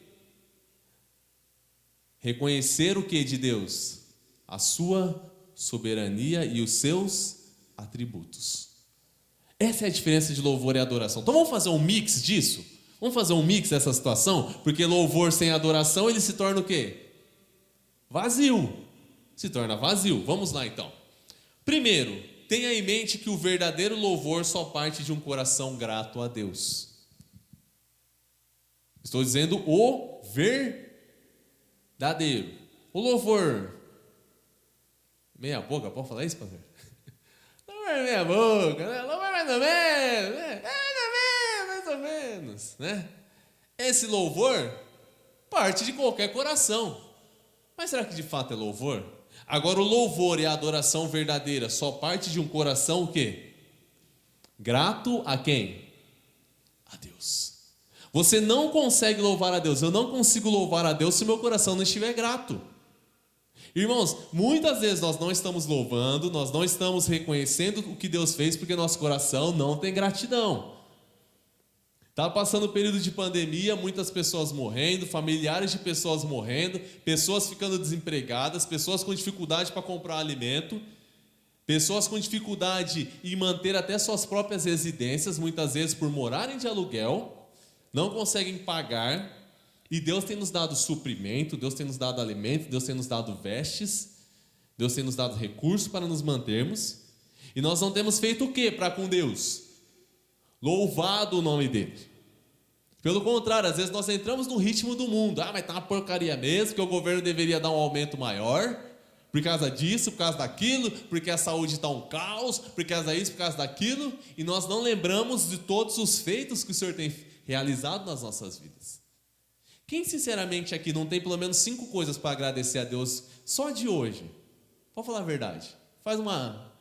Reconhecer o que de Deus? A sua soberania e os seus atributos. Essa é a diferença de louvor e adoração. Então vamos fazer um mix disso? Vamos fazer um mix dessa situação? Porque louvor sem adoração, ele se torna o quê? Vazio. Se torna vazio. Vamos lá então. Primeiro, tenha em mente que o verdadeiro louvor só parte de um coração grato a Deus. Estou dizendo o verdadeiro. O louvor meia boca, pode falar isso, pastor? Louvor meia boca, né? Louvor mais ou menos, né? Mais ou menos, né? Esse louvor parte de qualquer coração. Mas será que de fato é louvor? Agora o louvor e a adoração verdadeira só parte de um coração o quê? Grato a quem? A Deus. Você não consegue louvar a Deus. Eu não consigo louvar a Deus se meu coração não estiver grato. Irmãos, muitas vezes nós não estamos louvando, nós não estamos reconhecendo o que Deus fez porque nosso coração não tem gratidão. Está passando o período de pandemia, muitas pessoas morrendo, familiares de pessoas morrendo, pessoas ficando desempregadas, pessoas com dificuldade para comprar alimento, pessoas com dificuldade em manter até suas próprias residências, muitas vezes por morarem de aluguel, não conseguem pagar, e Deus tem nos dado suprimento, Deus tem nos dado alimento, Deus tem nos dado vestes, Deus tem nos dado recursos para nos mantermos, e nós não temos feito o que para com Deus? Louvado o nome dele. Pelo contrário, às vezes nós entramos no ritmo do mundo. Mas tá uma porcaria mesmo, que o governo deveria dar um aumento maior, por causa disso, por causa daquilo, porque a saúde está um caos, por causa disso, por causa daquilo, e nós não lembramos de todos os feitos que o Senhor tem realizado nas nossas vidas. Quem sinceramente aqui não tem pelo menos 5 coisas para agradecer a Deus só de hoje? Pode falar a verdade. Faz uma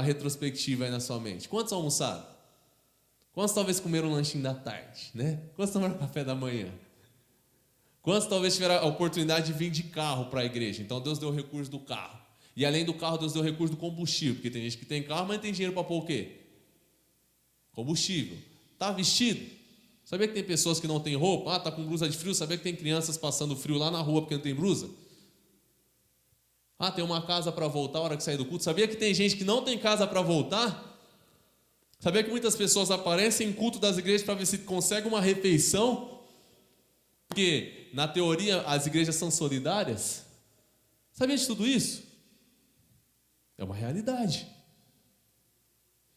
retrospectiva aí na sua mente. Quantos almoçaram? Quantos talvez comeram um lanchinho da tarde, né? Quantos tomaram café da manhã? Quantos talvez tiveram a oportunidade de vir de carro para a igreja? Então Deus deu o recurso do carro. E além do carro, Deus deu o recurso do combustível. Porque tem gente que tem carro, mas não tem dinheiro para pôr o quê? Combustível. Está vestido? Sabia que tem pessoas que não têm roupa? Está com blusa de frio. Sabia que tem crianças passando frio lá na rua porque não tem blusa? Tem uma casa para voltar a hora que sair do culto. Sabia que tem gente que não tem casa para voltar? Sabia que muitas pessoas aparecem em culto das igrejas para ver se consegue uma refeição? Porque, na teoria, as igrejas são solidárias. Sabia de tudo isso? É uma realidade.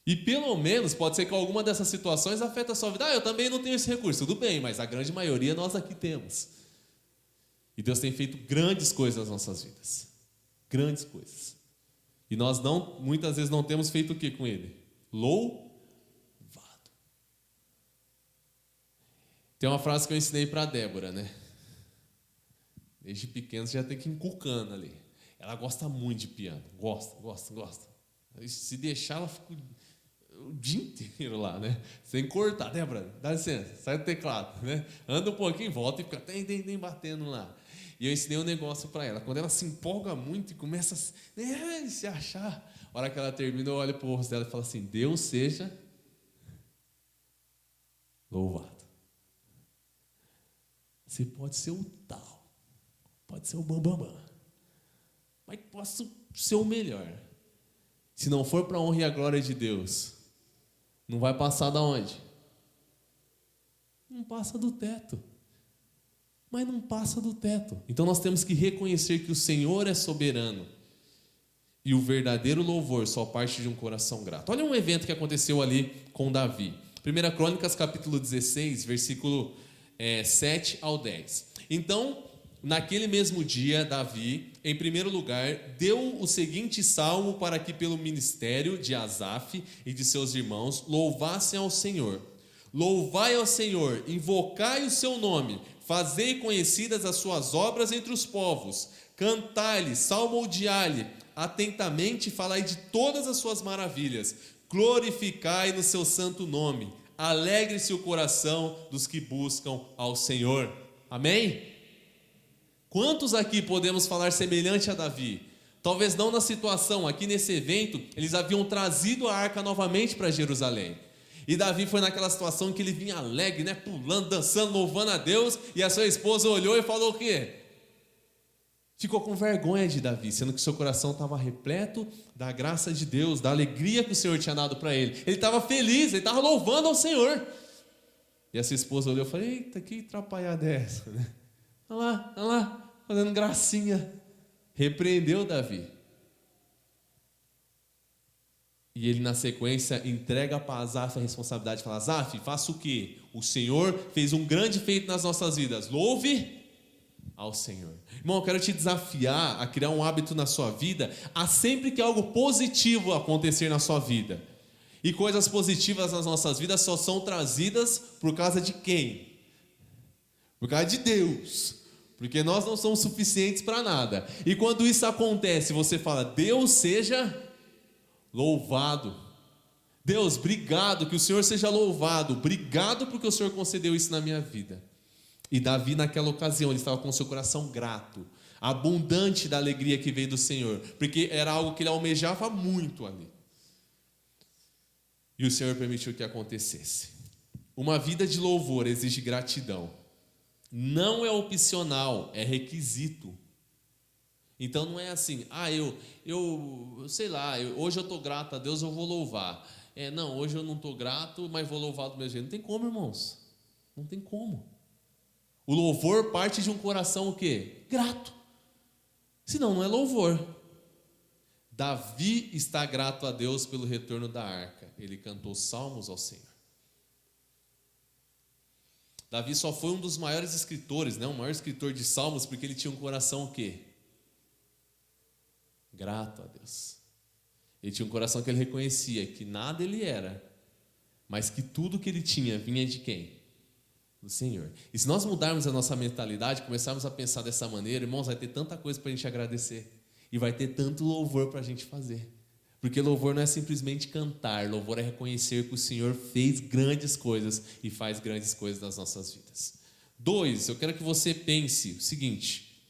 E pelo menos, pode ser que alguma dessas situações afeta a sua vida. Eu também não tenho esse recurso. Tudo bem, mas a grande maioria nós aqui temos. E Deus tem feito grandes coisas nas nossas vidas. Grandes coisas. E nós muitas vezes não temos feito o que com Ele? Louvado. Tem uma frase que eu ensinei para a Débora, né? Desde pequeno você já tem que ir inculcando ali. Ela gosta muito de piano. Gosta. Se deixar, ela fica o dia inteiro lá, né? Sem cortar. Débora, dá licença, sai do teclado, né? Anda um pouquinho, volta e fica tem batendo lá. E eu ensinei um negócio para ela. Quando ela se empolga muito e começa a se achar, a hora que ela termina, eu olho para o rosto dela e falo assim: Deus seja louvado. Você pode ser o tal, pode ser o bambambam, mas posso ser o melhor. Se não for para a honra e a glória de Deus, não vai passar da onde? Não passa do teto. Mas não passa do teto. Então nós temos que reconhecer que o Senhor é soberano. E o verdadeiro louvor só parte de um coração grato. Olha um evento que aconteceu ali com Davi. 1 Crônicas capítulo 16, versículo 7 ao 10. Então, naquele mesmo dia, Davi, em primeiro lugar, deu o seguinte salmo para que pelo ministério de Asaf e de seus irmãos louvassem ao Senhor. Louvai ao Senhor, invocai o seu nome, fazei conhecidas as suas obras entre os povos, cantai-lhe, salmodiai-lhe, atentamente falai de todas as suas maravilhas, glorificai no seu santo nome, alegre-se o coração dos que buscam ao Senhor. Amém? Quantos aqui podemos falar semelhante a Davi? Talvez não na situação, aqui nesse evento, eles haviam trazido a arca novamente para Jerusalém. E Davi foi naquela situação que ele vinha alegre, né, pulando, dançando, louvando a Deus, e a sua esposa olhou e falou o quê? Ficou com vergonha de Davi, sendo que seu coração estava repleto da graça de Deus, da alegria que o Senhor tinha dado para ele. Ele estava feliz, ele estava louvando ao Senhor. E a sua esposa olhou e falou: eita, que atrapalhada é essa? Olha lá, fazendo gracinha. Repreendeu Davi. E ele, na sequência, entrega para Asaf a responsabilidade. Fala: Asaf, faça o quê? O Senhor fez um grande feito nas nossas vidas. Louve ao Senhor. Irmão, eu quero te desafiar a criar um hábito na sua vida, a sempre que algo positivo acontecer na sua vida. E coisas positivas nas nossas vidas só são trazidas por causa de quem? Por causa de Deus. Porque nós não somos suficientes para nada. E quando isso acontece, você fala: Deus seja louvado. Deus, obrigado, que o Senhor seja louvado. Obrigado porque o Senhor concedeu isso na minha vida. E Davi, naquela ocasião, ele estava com o seu coração grato, abundante da alegria que veio do Senhor, porque era algo que ele almejava muito ali. E o Senhor permitiu que acontecesse. Uma vida de louvor exige gratidão. Não é opcional, é requisito. Então não é assim: eu sei lá, hoje eu estou grato a Deus, eu vou louvar. Não, hoje eu não estou grato, mas vou louvar do meu jeito. Não tem como, irmãos. Não tem como. O louvor parte de um coração o quê? Grato. Senão não é louvor. Davi está grato a Deus pelo retorno da arca. Ele cantou salmos ao Senhor. Davi só foi um dos maiores escritores, né? O maior escritor de salmos, porque ele tinha um coração o quê? Grato a Deus. Ele tinha um coração que ele reconhecia que nada ele era, mas que tudo que ele tinha vinha de quem? Do Senhor. E se nós mudarmos a nossa mentalidade, começarmos a pensar dessa maneira, irmãos, vai ter tanta coisa para a gente agradecer. E vai ter tanto louvor para a gente fazer. Porque louvor não é simplesmente cantar, louvor é reconhecer que o Senhor fez grandes coisas e faz grandes coisas nas nossas vidas. 2, eu quero que você pense o seguinte.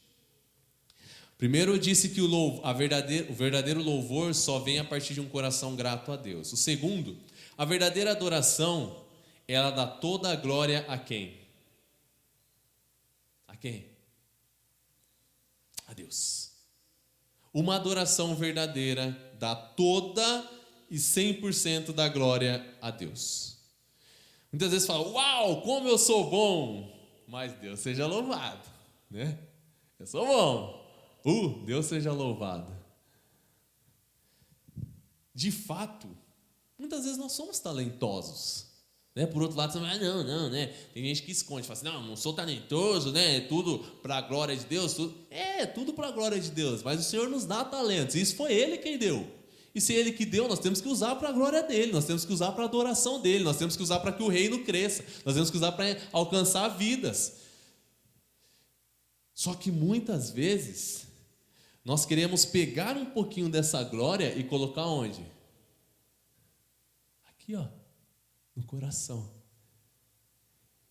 Primeiro eu disse que o verdadeiro louvor só vem a partir de um coração grato a Deus. O segundo, a verdadeira adoração, ela dá toda a glória a quem? A quem? A Deus. Uma adoração verdadeira dá toda e 100% da glória a Deus. Muitas vezes fala: uau, como eu sou bom! Mas Deus seja louvado, né? Eu sou bom. Deus seja louvado. De fato, muitas vezes nós somos talentosos, né? Por outro lado, você fala: não, né? Tem gente que esconde, fala assim: não sou talentoso, né? Tudo para a glória de Deus. Tudo para a glória de Deus, mas o Senhor nos dá talentos, e isso foi Ele quem deu. E se Ele que deu, nós temos que usar para a glória dEle, nós temos que usar para a adoração dEle, nós temos que usar para que o reino cresça, nós temos que usar para alcançar vidas. Só que muitas vezes nós queremos pegar um pouquinho dessa glória e colocar onde? Aqui, ó, no coração.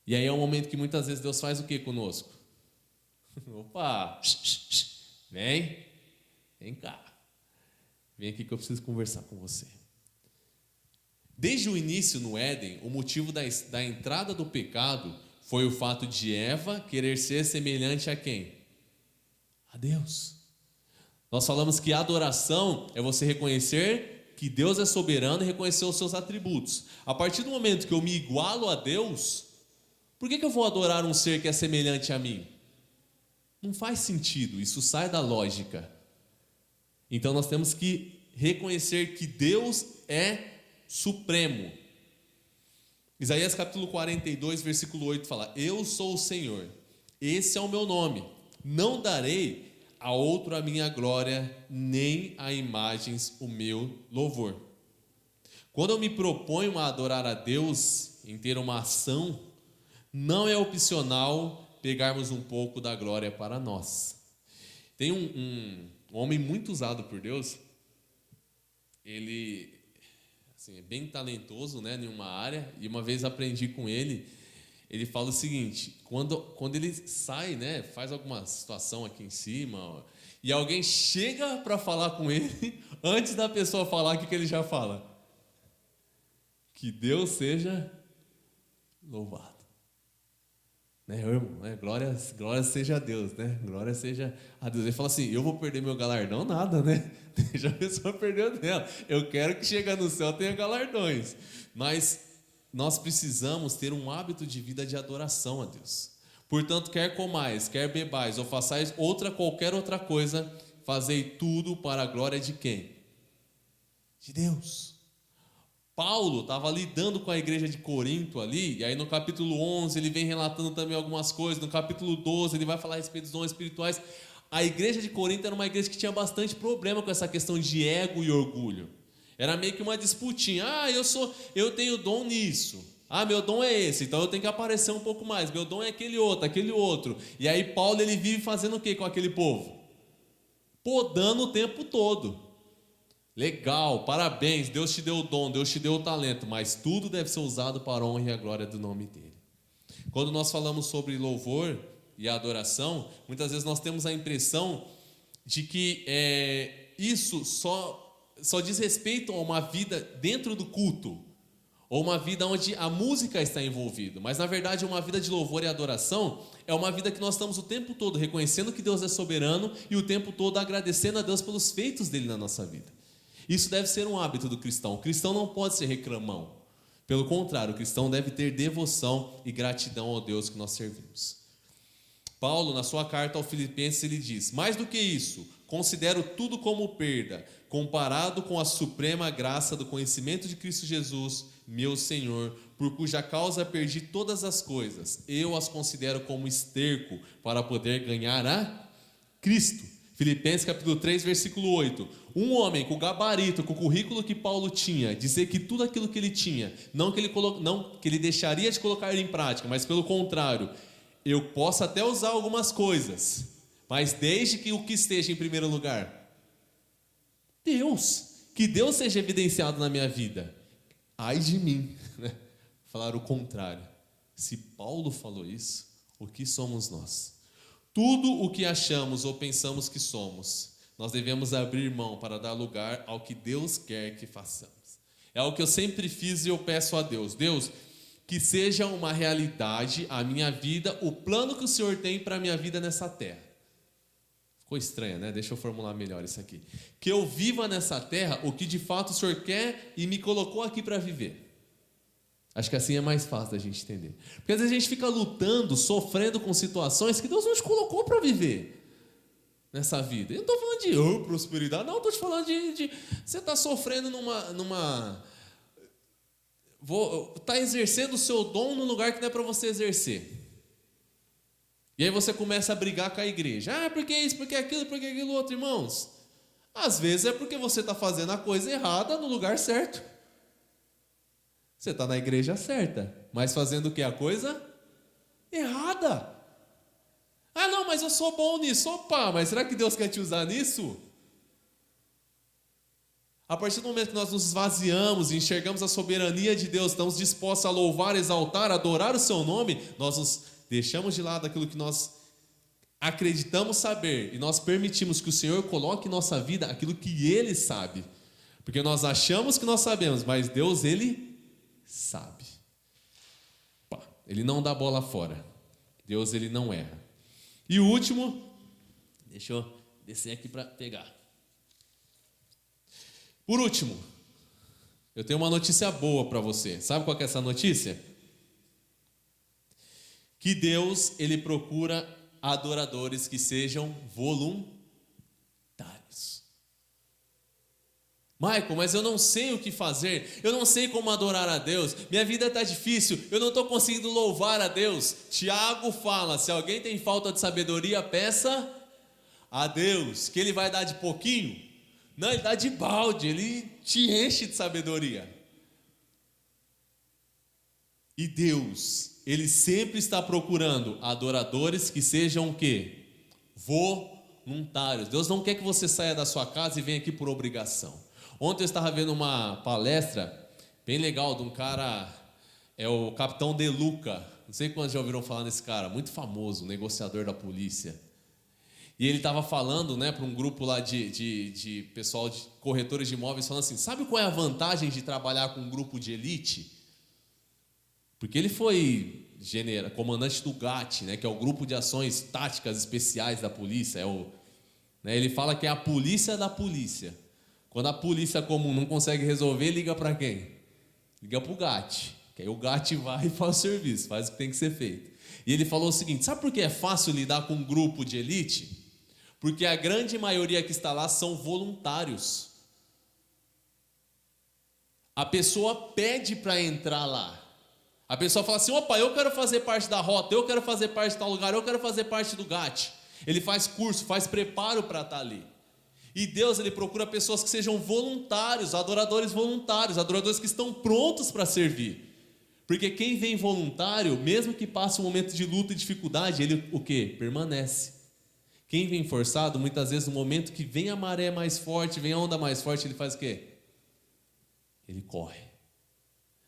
E aí é um momento que muitas vezes Deus faz o que conosco? Opa, vem cá. Vem aqui que eu preciso conversar com você. Desde o início no Éden, o motivo da entrada do pecado foi o fato de Eva querer ser semelhante a quem? A Deus. Nós falamos que adoração é você reconhecer que Deus é soberano e reconhecer os seus atributos. A partir do momento que eu me igualo a Deus, por que eu vou adorar um ser que é semelhante a mim? Não faz sentido, isso sai da lógica. Então nós temos que reconhecer que Deus é supremo. Isaías capítulo 42, versículo 8 fala: eu sou o Senhor, esse é o meu nome, não darei a outro a minha glória, nem a imagens o meu louvor. Quando eu me proponho a adorar a Deus, em ter uma ação, não é opcional pegarmos um pouco da glória para nós. Tem um homem muito usado por Deus, ele assim, é bem talentoso, né, em uma área, e uma vez aprendi com ele, ele fala o seguinte: quando ele sai, né, faz alguma situação aqui em cima, e alguém chega para falar com ele, antes da pessoa falar, o que ele já fala? Que Deus seja louvado. Né, irmão? Né? Glória seja a Deus, né? Glória seja a Deus. Ele fala assim: eu vou perder meu galardão? Nada, né? Já a pessoa perdeu dela. Eu quero que chegue no céu tenha galardões. Mas nós precisamos ter um hábito de vida de adoração a Deus. Portanto, quer comais, quer bebais, ou façais qualquer outra coisa, fazei tudo para a glória de quem? De Deus. Paulo estava lidando com a igreja de Corinto ali, e aí no capítulo 11 ele vem relatando também algumas coisas, no capítulo 12 ele vai falar a respeito dos dons espirituais. A igreja de Corinto era uma igreja que tinha bastante problema com essa questão de ego e orgulho. Era meio que uma disputinha: eu tenho dom nisso, meu dom é esse, então eu tenho que aparecer um pouco mais, meu dom é aquele outro. E aí Paulo ele vive fazendo o que com aquele povo? Podando o tempo todo. Legal, parabéns, Deus te deu o dom, Deus te deu o talento, mas tudo deve ser usado para a honra e a glória do nome dele. Quando nós falamos sobre louvor e adoração, muitas vezes nós temos a impressão de que isso só diz respeito a uma vida dentro do culto, ou uma vida onde a música está envolvida. Mas na verdade uma vida de louvor e adoração é uma vida que nós estamos o tempo todo reconhecendo que Deus é soberano e o tempo todo agradecendo a Deus pelos feitos dele na nossa vida. Isso deve ser um hábito do cristão. O cristão não pode ser reclamão. Pelo contrário, o cristão deve ter devoção e gratidão ao Deus que nós servimos. Paulo, na sua carta aos Filipenses, ele diz: mais do que isso, considero tudo como perda, comparado com a suprema graça do conhecimento de Cristo Jesus, meu Senhor, por cuja causa perdi todas as coisas. Eu as considero como esterco para poder ganhar a Cristo. Filipenses capítulo 3, versículo 8. Um homem com o gabarito, com o currículo que Paulo tinha, dizer que tudo aquilo que ele tinha, não que ele deixaria de colocar em prática, mas pelo contrário, eu posso até usar algumas coisas, mas desde que o que esteja em primeiro lugar? Deus. Que Deus seja evidenciado na minha vida. Ai de mim, né? Falar o contrário. Se Paulo falou isso, o que somos nós? Tudo o que achamos ou pensamos que somos, nós devemos abrir mão para dar lugar ao que Deus quer que façamos. É o que eu sempre fiz e eu peço a Deus: Deus, que seja uma realidade a minha vida, o plano que o Senhor tem para a minha vida nessa terra. Ficou estranho, né? Deixa eu formular melhor isso aqui. Que eu viva nessa terra o que de fato o Senhor quer e me colocou aqui para viver. Acho que assim é mais fácil da gente entender. Porque às vezes a gente fica lutando, sofrendo com situações que Deus não te colocou para viver nessa vida. Eu não estou falando de prosperidade, não, estou te falando de você está sofrendo está exercendo o seu dom num lugar que não é para você exercer. E aí você começa a brigar com a igreja. Porque isso, porque aquilo outro, irmãos. Às vezes é porque você está fazendo a coisa errada no lugar certo. Você está na igreja certa, mas fazendo o que? A coisa errada. Não, mas eu sou bom nisso. Opa, mas será que Deus quer te usar nisso? A partir do momento que nós nos esvaziamos e enxergamos a soberania de Deus, estamos dispostos a louvar, exaltar, adorar o seu nome, nós nos deixamos de lado aquilo que nós acreditamos saber e nós permitimos que o Senhor coloque em nossa vida aquilo que Ele sabe. Porque nós achamos que nós sabemos, mas Deus, Ele sabe. Ele não dá bola fora. Deus, ele não erra. E o último, deixa eu descer aqui para pegar. Por último, eu tenho uma notícia boa para você. Sabe qual que é essa notícia? Que Deus, ele procura adoradores que sejam voluntários. Michael, mas eu não sei o que fazer, eu não sei como adorar a Deus, minha vida está difícil, eu não estou conseguindo louvar a Deus. Tiago fala, se alguém tem falta de sabedoria, peça a Deus, que ele vai dar de pouquinho. Não, ele dá de balde, ele te enche de sabedoria. E Deus, ele sempre está procurando adoradores que sejam o quê? Voluntários. Deus não quer que você saia da sua casa e venha aqui por obrigação. Ontem eu estava vendo uma palestra bem legal de um cara, é o Capitão De Luca. Não sei quantos já ouviram falar nesse cara, muito famoso, negociador da polícia. E ele estava falando, né, para um grupo lá de pessoal, de corretores de imóveis, falando assim, sabe qual é a vantagem de trabalhar com um grupo de elite? Porque ele foi comandante do GAT, né, que é o Grupo de Ações Táticas Especiais da polícia. Ele fala que é a polícia da polícia. Quando a polícia comum não consegue resolver, liga para quem? Liga para o GAT. Que aí o GAT vai e faz o serviço, faz o que tem que ser feito. E ele falou o seguinte, sabe por que é fácil lidar com um grupo de elite? Porque a grande maioria que está lá são voluntários. A pessoa pede para entrar lá. A pessoa fala assim, opa, eu quero fazer parte da rota, eu quero fazer parte de tal lugar, eu quero fazer parte do GAT. Ele faz curso, faz preparo para estar ali. E Deus, ele procura pessoas que sejam voluntários, adoradores que estão prontos para servir. Porque quem vem voluntário, mesmo que passe um momento de luta e dificuldade, ele o quê? Permanece. Quem vem forçado, muitas vezes no momento que vem a maré mais forte, vem a onda mais forte, ele faz o quê? Ele corre.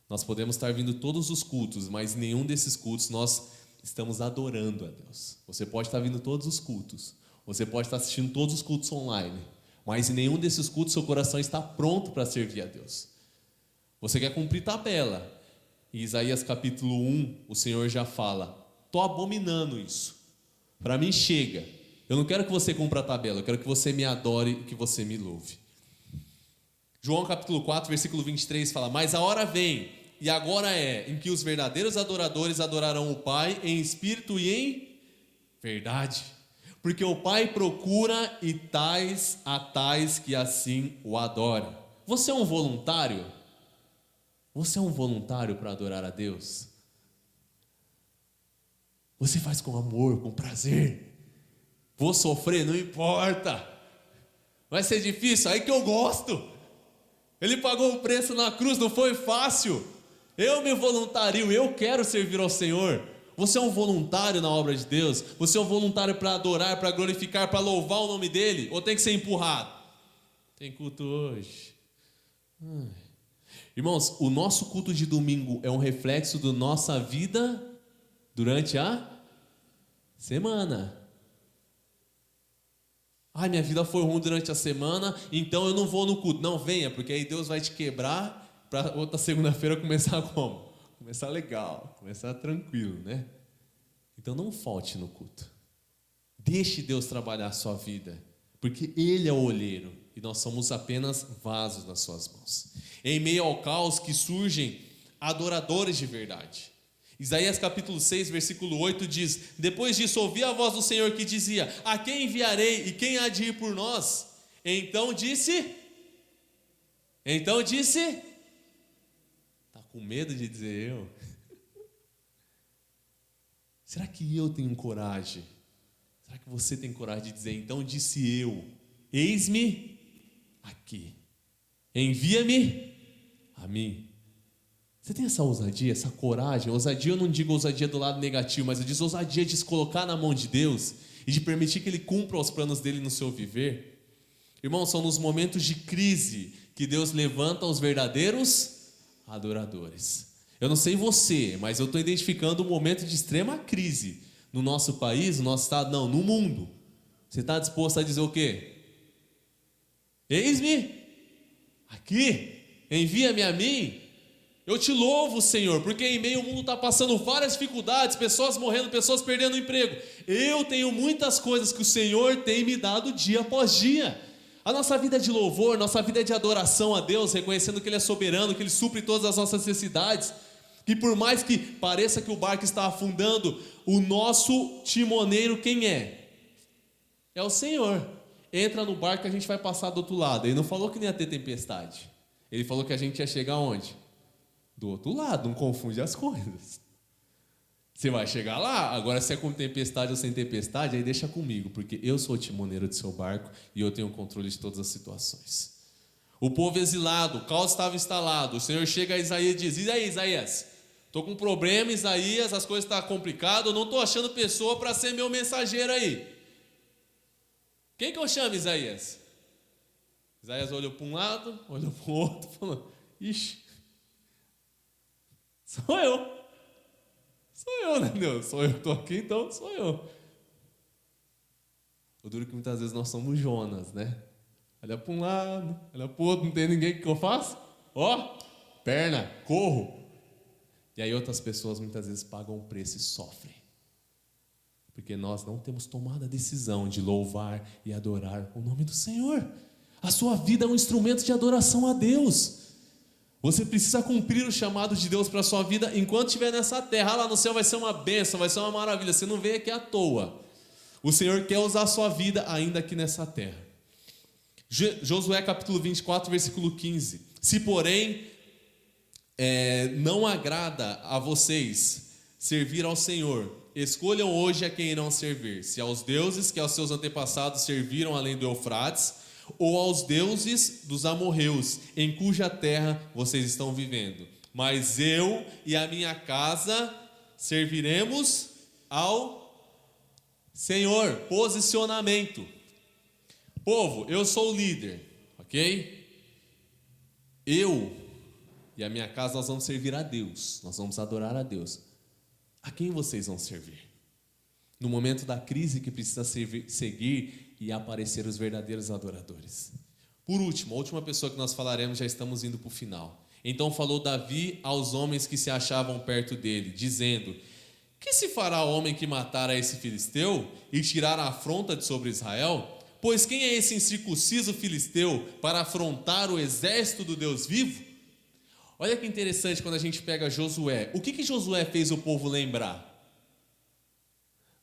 Nós podemos estar vindo todos os cultos, mas em nenhum desses cultos nós estamos adorando a Deus. Você pode estar vindo todos os cultos, você pode estar assistindo todos os cultos online, mas em nenhum desses cultos seu coração está pronto para servir a Deus. Você quer cumprir tabela. Em Isaías capítulo 1, o Senhor já fala, estou abominando isso. Para mim chega. Eu não quero que você cumpra a tabela, eu quero que você me adore e que você me louve. João capítulo 4, versículo 23 fala, mas a hora vem, e agora é, em que os verdadeiros adoradores adorarão o Pai em espírito e em verdade. Porque o Pai procura e tais a tais que assim o adoram. Você é um voluntário? Você é um voluntário para adorar a Deus? Você faz com amor, com prazer. Vou sofrer, não importa. Vai ser difícil, aí que eu gosto. Ele pagou o preço na cruz, não foi fácil. Eu me voluntario, eu quero servir ao Senhor. Você é um voluntário na obra de Deus? Você é um voluntário para adorar, para glorificar, para louvar o nome dEle? Ou tem que ser empurrado? Tem culto hoje. Irmãos, o nosso culto de domingo é um reflexo da nossa vida durante a semana. Ai, minha vida foi ruim durante a semana, então eu não vou no culto. Não, venha, porque aí Deus vai te quebrar para outra segunda-feira começar como? Começar legal, começar tranquilo, né? Então não falte no culto. Deixe Deus trabalhar a sua vida, porque Ele é o olheiro e nós somos apenas vasos nas suas mãos. Em meio ao caos que surgem adoradores de verdade. Isaías capítulo 6, versículo 8 diz, depois disso ouvi a voz do Senhor que dizia, a quem enviarei e quem há de ir por nós? Então disse, está com medo de dizer eu? Será que eu tenho coragem? Será que você tem coragem de dizer, então disse eu, eis-me aqui, envia-me a mim? Você tem essa ousadia, essa coragem? Ousadia, eu não digo ousadia do lado negativo, mas eu digo ousadia de se colocar na mão de Deus e de permitir que Ele cumpra os planos dEle no seu viver. Irmãos, são nos momentos de crise que Deus levanta os verdadeiros adoradores. Eu não sei você, mas eu estou identificando um momento de extrema crise no nosso país, no nosso estado, não, no mundo. Você está disposto a dizer o quê? Eis-me aqui, envia-me a mim. Eu te louvo, Senhor, porque em meio ao mundo está passando várias dificuldades, pessoas morrendo, pessoas perdendo o emprego. Eu tenho muitas coisas que o Senhor tem me dado dia após dia. A nossa vida é de louvor, nossa vida é de adoração a Deus, reconhecendo que Ele é soberano, que Ele supre todas as nossas necessidades. Que por mais que pareça que o barco está afundando, o nosso timoneiro quem é? É o Senhor. Entra no barco que a gente vai passar do outro lado. Ele não falou que nem ia ter tempestade. Ele falou que a gente ia chegar onde? Do outro lado, não confunde as coisas. Você vai chegar lá, agora se é com tempestade ou sem tempestade, aí deixa comigo, porque eu sou o timoneiro do seu barco e eu tenho o controle de todas as situações. O povo exilado, o caos estava instalado, o Senhor chega a Isaías e diz: e aí, Isaías? Estou com um problema, Isaías, as coisas estão complicadas, eu não estou achando pessoa para ser meu mensageiro aí. Quem que eu chamo, Isaías? Isaías olhou para um lado, olhou para o outro, falou: ixi, sou eu. Sou eu, né, Deus? Sou eu que estou aqui, então sou eu. O duro é que muitas vezes nós somos Jonas, né? Olha para um lado, olha para o outro, não tem ninguém, o que eu faço? Ó, perna, corro. E aí outras pessoas muitas vezes pagam o preço e sofrem. Porque nós não temos tomado a decisão de louvar e adorar o nome do Senhor. A sua vida é um instrumento de adoração a Deus. Você precisa cumprir o chamado de Deus para a sua vida enquanto estiver nessa terra. Lá no céu vai ser uma bênção, vai ser uma maravilha. Você não veio aqui à toa. O Senhor quer usar a sua vida ainda aqui nessa terra. Josué capítulo 24, versículo 15. Se porém não agrada a vocês servir ao Senhor, escolham hoje a quem irão servir. Se aos deuses que aos seus antepassados serviram além do Eufrates, ou aos deuses dos amorreus, em cuja terra vocês estão vivendo. Mas eu e a minha casa serviremos ao Senhor. Posicionamento. Povo, eu sou o líder, ok? Eu e a minha casa nós vamos servir a Deus, nós vamos adorar a Deus. A quem vocês vão servir? No momento da crise que precisa seguir e aparecer os verdadeiros adoradores. Por último, a última pessoa que nós falaremos, já estamos indo para o final. Então falou Davi aos homens que se achavam perto dele, dizendo: que se fará o homem que matar a esse filisteu e tirar a afronta de sobre Israel? Pois quem é esse incircunciso filisteu para afrontar o exército do Deus vivo? Olha que interessante quando a gente pega Josué. O que Josué fez o povo lembrar?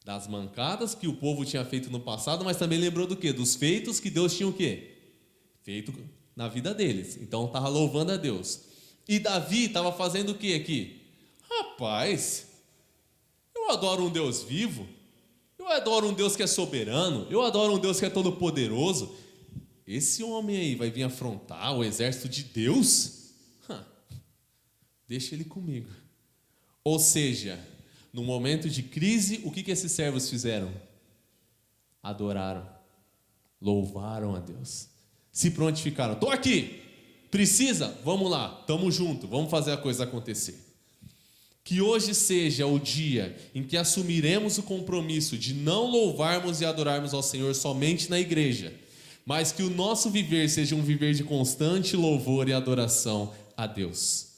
Das mancadas que o povo tinha feito no passado, mas também lembrou do quê? Dos feitos que Deus tinha o quê? Feito na vida deles. Então estava louvando a Deus. E Davi estava fazendo o quê aqui? Rapaz, eu adoro um Deus vivo, eu adoro um Deus que é soberano, eu adoro um Deus que é todo poderoso. Esse homem aí vai vir afrontar o exército de Deus? Deixa ele comigo. Ou seja, no momento de crise, o que esses servos fizeram? Adoraram, louvaram a Deus, se prontificaram. Estou aqui, precisa? Vamos lá, estamos juntos, vamos fazer a coisa acontecer. Que hoje seja o dia em que assumiremos o compromisso de não louvarmos e adorarmos ao Senhor somente na igreja, mas que o nosso viver seja um viver de constante louvor e adoração a Deus.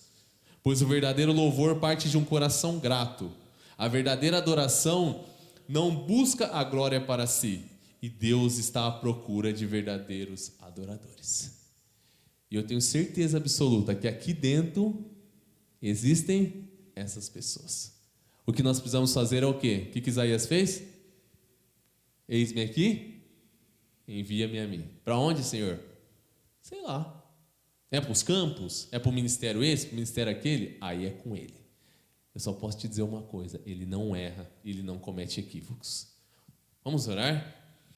Pois o verdadeiro louvor parte de um coração grato. A verdadeira adoração não busca a glória para si, e Deus está à procura de verdadeiros adoradores. E eu tenho certeza absoluta que aqui dentro existem essas pessoas. O que nós precisamos fazer é o quê? O que Isaías fez? Eis-me aqui, envia-me a mim. Para onde, Senhor? Sei lá. É para os campos? É para o ministério esse, para o ministério aquele? Aí é com ele. Eu só posso te dizer uma coisa: ele não erra, ele não comete equívocos. Vamos orar?